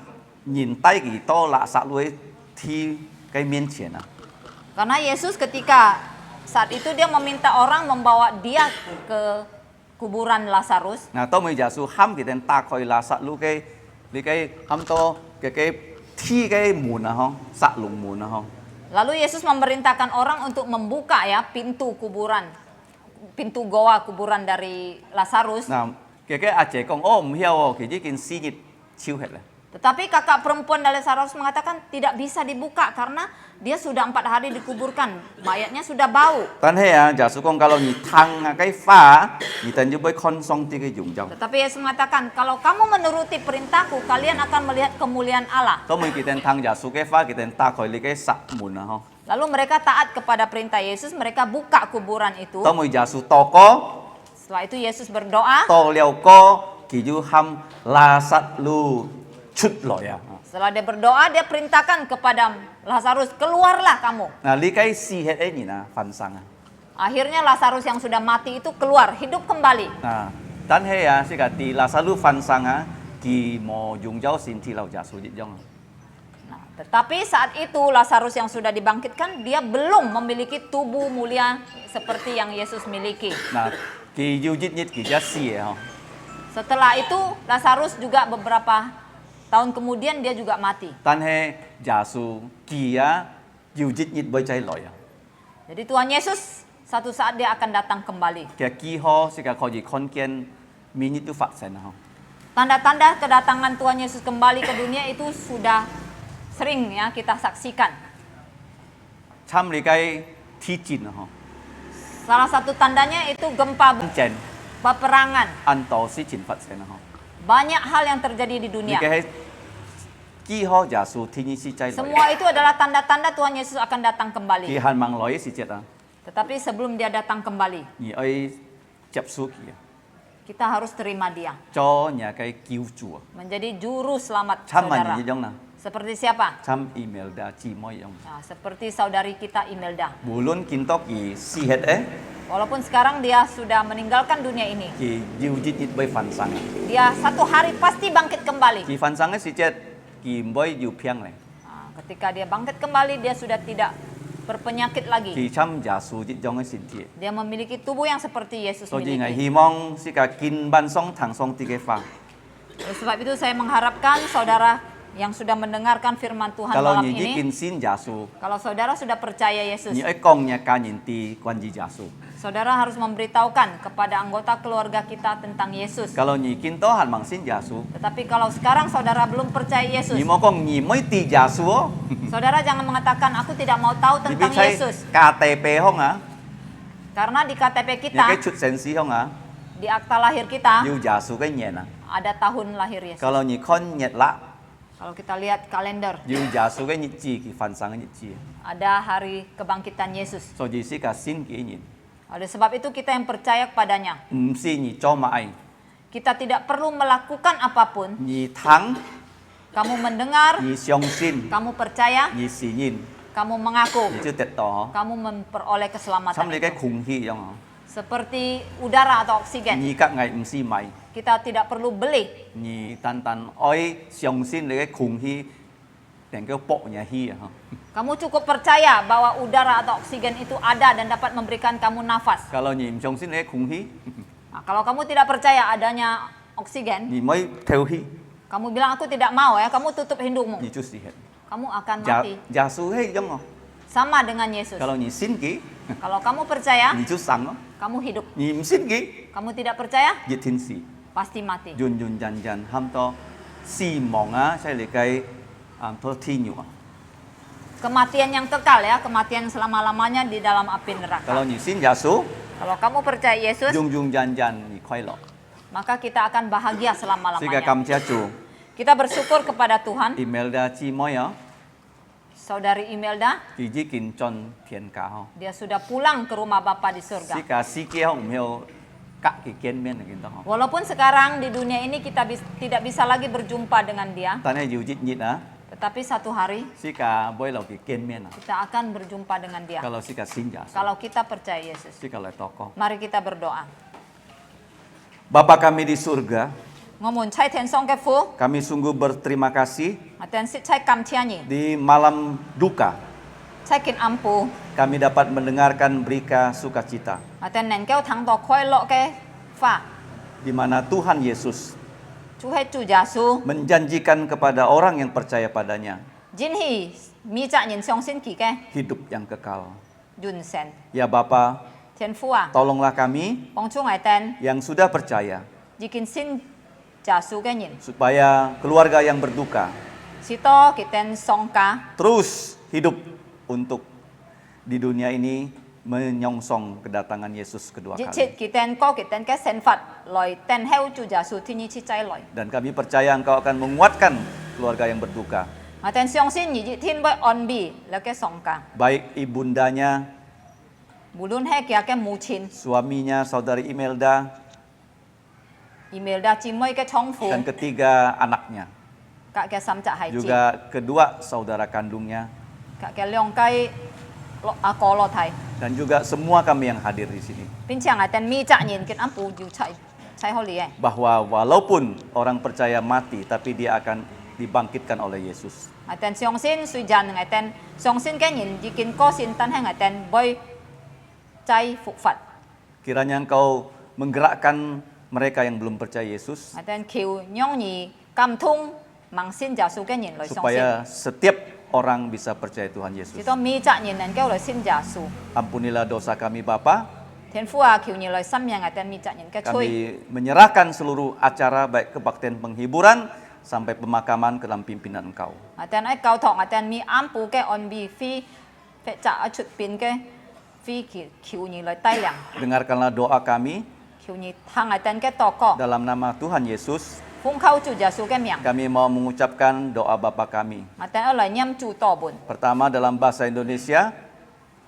人帶佢到拉撒路ที่嘅面前啊， Karena Yesus ketika saat itu dia meminta orang membawa dia ke kuburan Lazarus. 嗱，當佢耶穌喊佢哋打開拉撒路嘅，你嘅喊到嘅天嘅門啊，嗬，撒龍門啊，嗬。 Lalu Yesus memerintahkan orang untuk membuka ya pintu kuburan, pintu goa kuburan dari Lazarus. 嗱，嘅阿姐講，哦唔曉喎，佢已經4日超血啦。 Tetapi kakak perempuan dari Lazarus mengatakan tidak bisa dibuka karena dia sudah 4 hari dikuburkan, mayatnya sudah bau. 但係啊，耶穌講，kalau 你疼啊嘅花，你等住會看上帝嘅榮耀。 Tetapi Yesus mengatakan kalau kamu menuruti perintahku, kalian akan melihat kemuliaan Allah. 當每kita疼耶穌嘅花，佢哋打開你嘅撒門啊，嗬。 Lalu mereka taat kepada perintah Yesus, mereka buka kuburan itu. 當每耶穌禱告， Setelah itu Yesus berdoa. 禱了歌，佢就喊拉撒路出來啊。 Setelah dia berdoa, dia perintahkan kepada Lazarus, keluarlah kamu. 嗱，呢個死血嘅人啊，瞓生啊。 Akhirnya Lazarus yang sudah mati itu keluar, hidup kembali. 嗱，但係啊，即係啲拉撒路瞓生啊，佢冇用咗身體留耶穌一樣啊。 Nah, tetapi saat itu Lazarus yang sudah dibangkitkan, dia belum memiliki tubuh mulia seperti yang Yesus miliki. 嗱，佢要日佢就死啊，嗬。 Setelah itu Lazarus juga beberapa tahun kemudian dia juga mati. 但係耶穌佢啊要日會再來啊。 Jadi Tuhan Yesus satu saat dia akan datang kembali. 其實幾何是個可以看見明日都發生啊。 Tanda-tanda kedatangan Tuhan Yesus kembali ke dunia itu sudah sering ya kita saksikan. 參你嘅天戰啊，嗬。 Salah satu tandanya itu gempa 戰 peperangan. 按到事情發生啊，嗬。 Banyak hal yang terjadi di 你 dunia. 嘅幾何耶穌天意是再來， Semua itu adalah tanda-tanda Tuhan Yesus akan datang 佢 kembali. 限望來嘅時節啊， Tetapi sebelum dia datang kembali, 而愛接受佢啊， kita harus terima dia 做人嘅救主啊。 menjadi juru selamat 參 saudara. 問一樣啦， Seperti siapa? 參 email 嘅姊妹一樣。 Nah, seperti saudari kita Imelda. 無論見到佢死血咧， Walaupun sekarang dia sudah meninggalkan dunia ini, 佢要日會翻生啊。 dia satu hari pasti bangkit kembali. 佢翻生嘅時節，佢唔會要病咧， Nah, ketika dia bangkit kembali, dia sudah tidak berpenyakit lagi. 佢參耶穌一樣嘅身體。 Dia memiliki tubuh yang seperti Yesus 所以我 miliki. 希望是個見辦上堂上帝嘅話。 Oleh sebab itu saya mengharapkan saudara yang sudah mendengarkan firman Tuhan Kalau malam你已 ini, 經信耶穌， kalau saudara sudah percaya Yesus, 你愛講嘢家人啲關於耶穌。 saudara harus memberitahukan kepada anggota keluarga kita tentang Yesus. Kalau 你見到係盲信耶穌， Tetapi kalau sekarang saudara belum percaya Yesus, 你冇講你唔知耶穌哦， saudara jangan mengatakan aku tidak mau tahu 你 tentang 必須 Yesus. 家地俾空啊， Karena di KTP 你嘅 kita, 出生史空啊， di akta lahir kita, 要耶穌嘅年啊。 ada tahun lahir Yesus. Kalau 你看日啦， Kalau kita lihat kalender, 要耶穌嘅日子，佢翻生嘅日子， ada hari kebangkitan Yesus. 所以是個新嘅人， Oleh sebab itu kita yang percaya kepadanya, 唔是你做乜嘢， kita tidak perlu melakukan apapun. 你聽， Kamu mendengar, 你相信， kamu percaya, 你承認， kamu mengaku, 你就得到嗬。 kamu memperoleh 參 keselamatan 你嘅 itu. 空氣一樣嗬， Seperti udara atau oksigen, 你隔毅唔是買。 kita tidak perlu beli. 你單單愛相信你嘅空氣能夠搏入去啊！ Kamu cukup percaya bahwa udara atau oksigen itu ada dan dapat memberikan kamu nafas. Kalau 你唔相信你嘅空氣， Nah, kalau kamu tidak percaya adanya oksigen, 你唔可以透氣， kamu bilang aku tidak mau ya, kamu tutup hidungmu. 你就死血。 Kamu akan 耶 mati. 耶穌係咁哦。 Sama dengan Yesus. Kalau 你信佢， Kalau kamu percaya, 你就生咯； kamu hidup. 你唔信佢， Kamu tidak percaya, 一天死。 pasti mati. 人人人人喊到死亡啊，即係你嘅到天獄啊！ Kematian yang kekal ya, kematian selama-lamanya di dalam api neraka. Kalau 你信耶穌， Kalau kamu percaya Yesus, 人人人人你快樂。 maka kita akan bahagia 是個 selama-lamanya. 感謝主 Kita bersyukur kepada Tuhan. ，Imelda 姊妹啊， Saudari Imelda, 佢已經進天家嗬。 dia sudah pulang ke rumah Bapa di 是 surga. 個世界唔曉 Kak kikian men gitu. Walaupun sekarang di dunia ini kita tidak bisa lagi berjumpa dengan dia, Tanya jujit nyit ah. tetapi satu hari Sika boy lau kikian men ah. kita akan berjumpa dengan dia. Kalau sika sinja. Kalau kita percaya Yesus. Sika le toko. Mari kita berdoa. Bapa kami di surga, 我們猜天上嘅父， kami sungguh berterima kasih 我哋猜感謝你， di malam duka 猜見暗部， kami dapat mendengarkan berita sukacita 我哋能夠聽到快樂嘅話， di mana Tuhan Yesus 就係主耶穌， menjanjikan kepada orang yang percaya padanya 真係มี責任相信佢嘅 hidup yang kekal. 完成。 Ya Bapa, 天父啊， tolonglah kami 幫助我哋 yang sudah percaya 已經信耶穌嘅人， supaya keluarga yang berduka 使到佢哋喪家， terus hidup untuk di dunia ini menyongsong kedatangan Yesus kedua 一 kali. 切佢哋過佢哋嘅生活來等候主耶穌天意切再來。 Dan kami percaya Engkau akan menguatkan keluarga yang berduka, 我哋相信有一天會安慰了嘅喪家， baik ibundanya, 無論係佢嘅母親、 suaminya, saudari Imelda, 伊梅達姊妹嘅丈夫， dan ketiga anaknya, 佢嘅三隻孩子， juga kedua saudara kandungnya, 佢嘅兩雞阿哥羅提， dan juga semua kami yang hadir di sini. 並且我哋มี責任嘅安撫要猜好你嘅。 Bahwa walaupun orang percaya mati, tapi dia akan dibangkitkan oleh Yesus. 我哋相信雖然我哋相信嘅人已經過身，但係我哋會再復活。 Kiranya Engkau menggerakkan mereka yang belum percaya Yesus, 我哋求讓你感通盲信耶穌嘅人來相信， supaya setiap orang bisa percaya Tuhan 直 Yesus. 到มี責任能夠來信耶穌。 Ampunilah dosa kami Bapa. 天父啊，求你來審認我哋มี責任嘅罪。 Kami menyerahkan seluruh acara baik kebaktian penghiburan sampai pemakaman ke dalam pimpinan Engkau. 我哋喺教堂，我哋มี安撫嘅安慰非จาก出邊嘅非求你來帶領， Dengarkanlah doa kami 求你聽我哋嘅禱告， dalam nama Tuhan Yesus. 奉靠主耶穌嘅名， Kami mau mengucapkan doa Bapa kami. 我哋要來念主禱文， Pertama dalam bahasa Indonesia,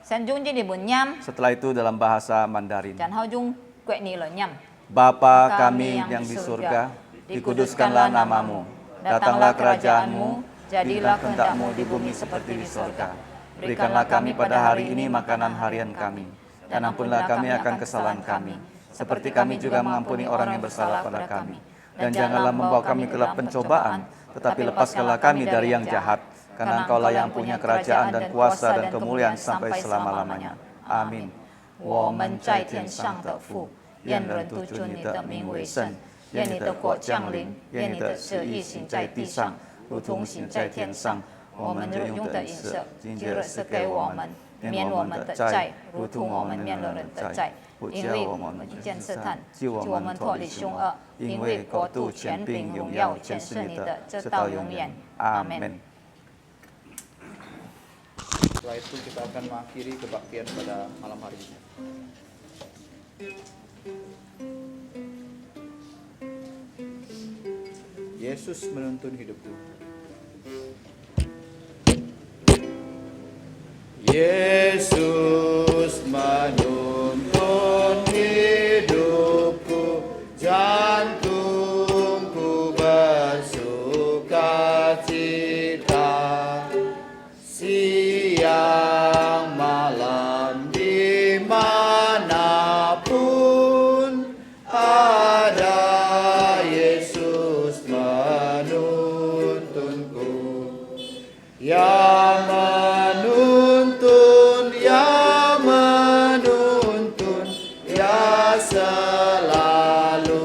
先用呢啲文念， setelah itu dalam bahasa Mandarin. 然後用國語來念。 Bapa kami yang di surga, dikuduskanlah namamu. Datanglah kerajaanmu, jadilah kehendak-mu di bumi seperti di surga. Berikanlah kami pada hari ini makanan harian kami. Dan ampunilah kami akan kesalahan kami, seperti kami juga mengampuni orang yang bersalah pada kami. Dan janganlah membawa kami ke dalam pencobaan, tetapi lepaskanlah kami dari yang jahat. Karena Engkaulah yang punya kerajaan dan kuasa dan kemuliaan sampai selama-lamanya. Amin. 我们在天上的父，愿人都尊你的名为圣，愿你的国降临，愿你的旨意行在地上，如同行在天上。我们日用的饮食，今日赐给我们，免我们的债，如同我们免了人的债。因为我们遇见试探，救我们脱离凶恶。因为国度、权柄、荣耀，全是你的，直到永远。阿门。 Setelah itu kita akan mengakhiri kebaktian pada malam hari ini. Yesus menuntun hidupku. Yesus menuntun hidupku, jantungku bersuka cita. Siang malam dimanapun ada Yesus menuntunku, yang menuntun, yang menuntun, ya selalu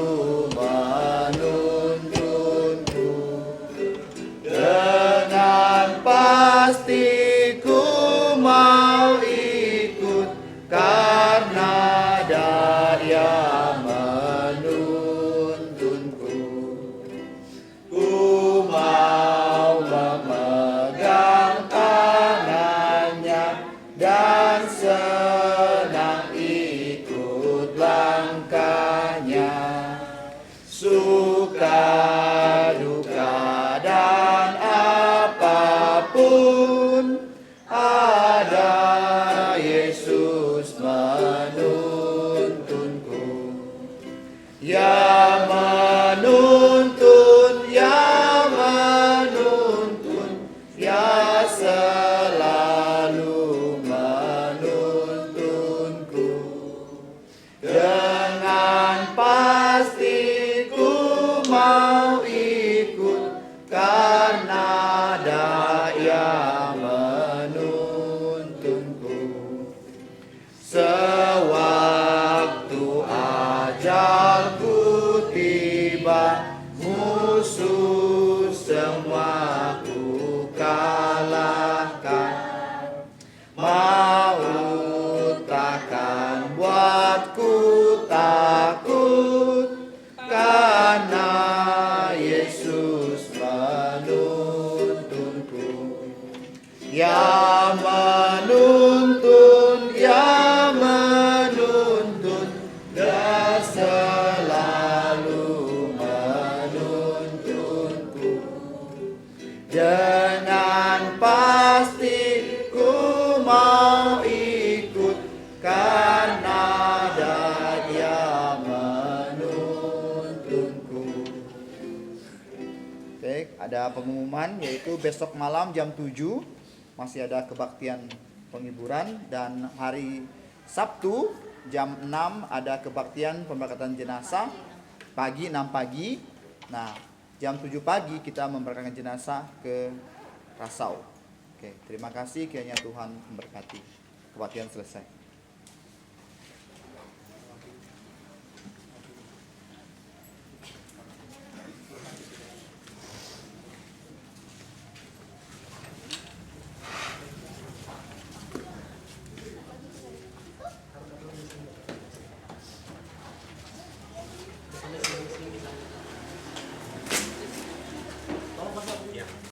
menuntunku. Dengan pasti ku mau ikut karena Dia menuntunku. Ku mau memegang tangannya dan senang ikut langkahnya. Suka duka dan apapun ada Yesus menuntunku. Ya menuntun, ya menuntun, ya selalu menuntunku. Dengan pasti ku mau ikut, karena Dia menuntunku. Sewaktu ajalku tiba, musuh semua ku kalahkan. Maut takkan buatku takut, karena Yesus menuntunku. Ya menuntun, ya menuntun, Dia selalu menuntunku. Dengan pasti ku mau ikut, karena Dia menuntunku. Oke, ada pengumuman, yaitu besok malam jam 7 masih ada kebaktian penghiburan, dan hari Sabtu jam 6 ada kebaktian pemberkatan jenazah pagi 6 pagi. Nah, jam 7 pagi kita memberangkatkan jenazah ke Rasau. Oke, terima kasih, kiranya Tuhan memberkati. Kebaktian selesai.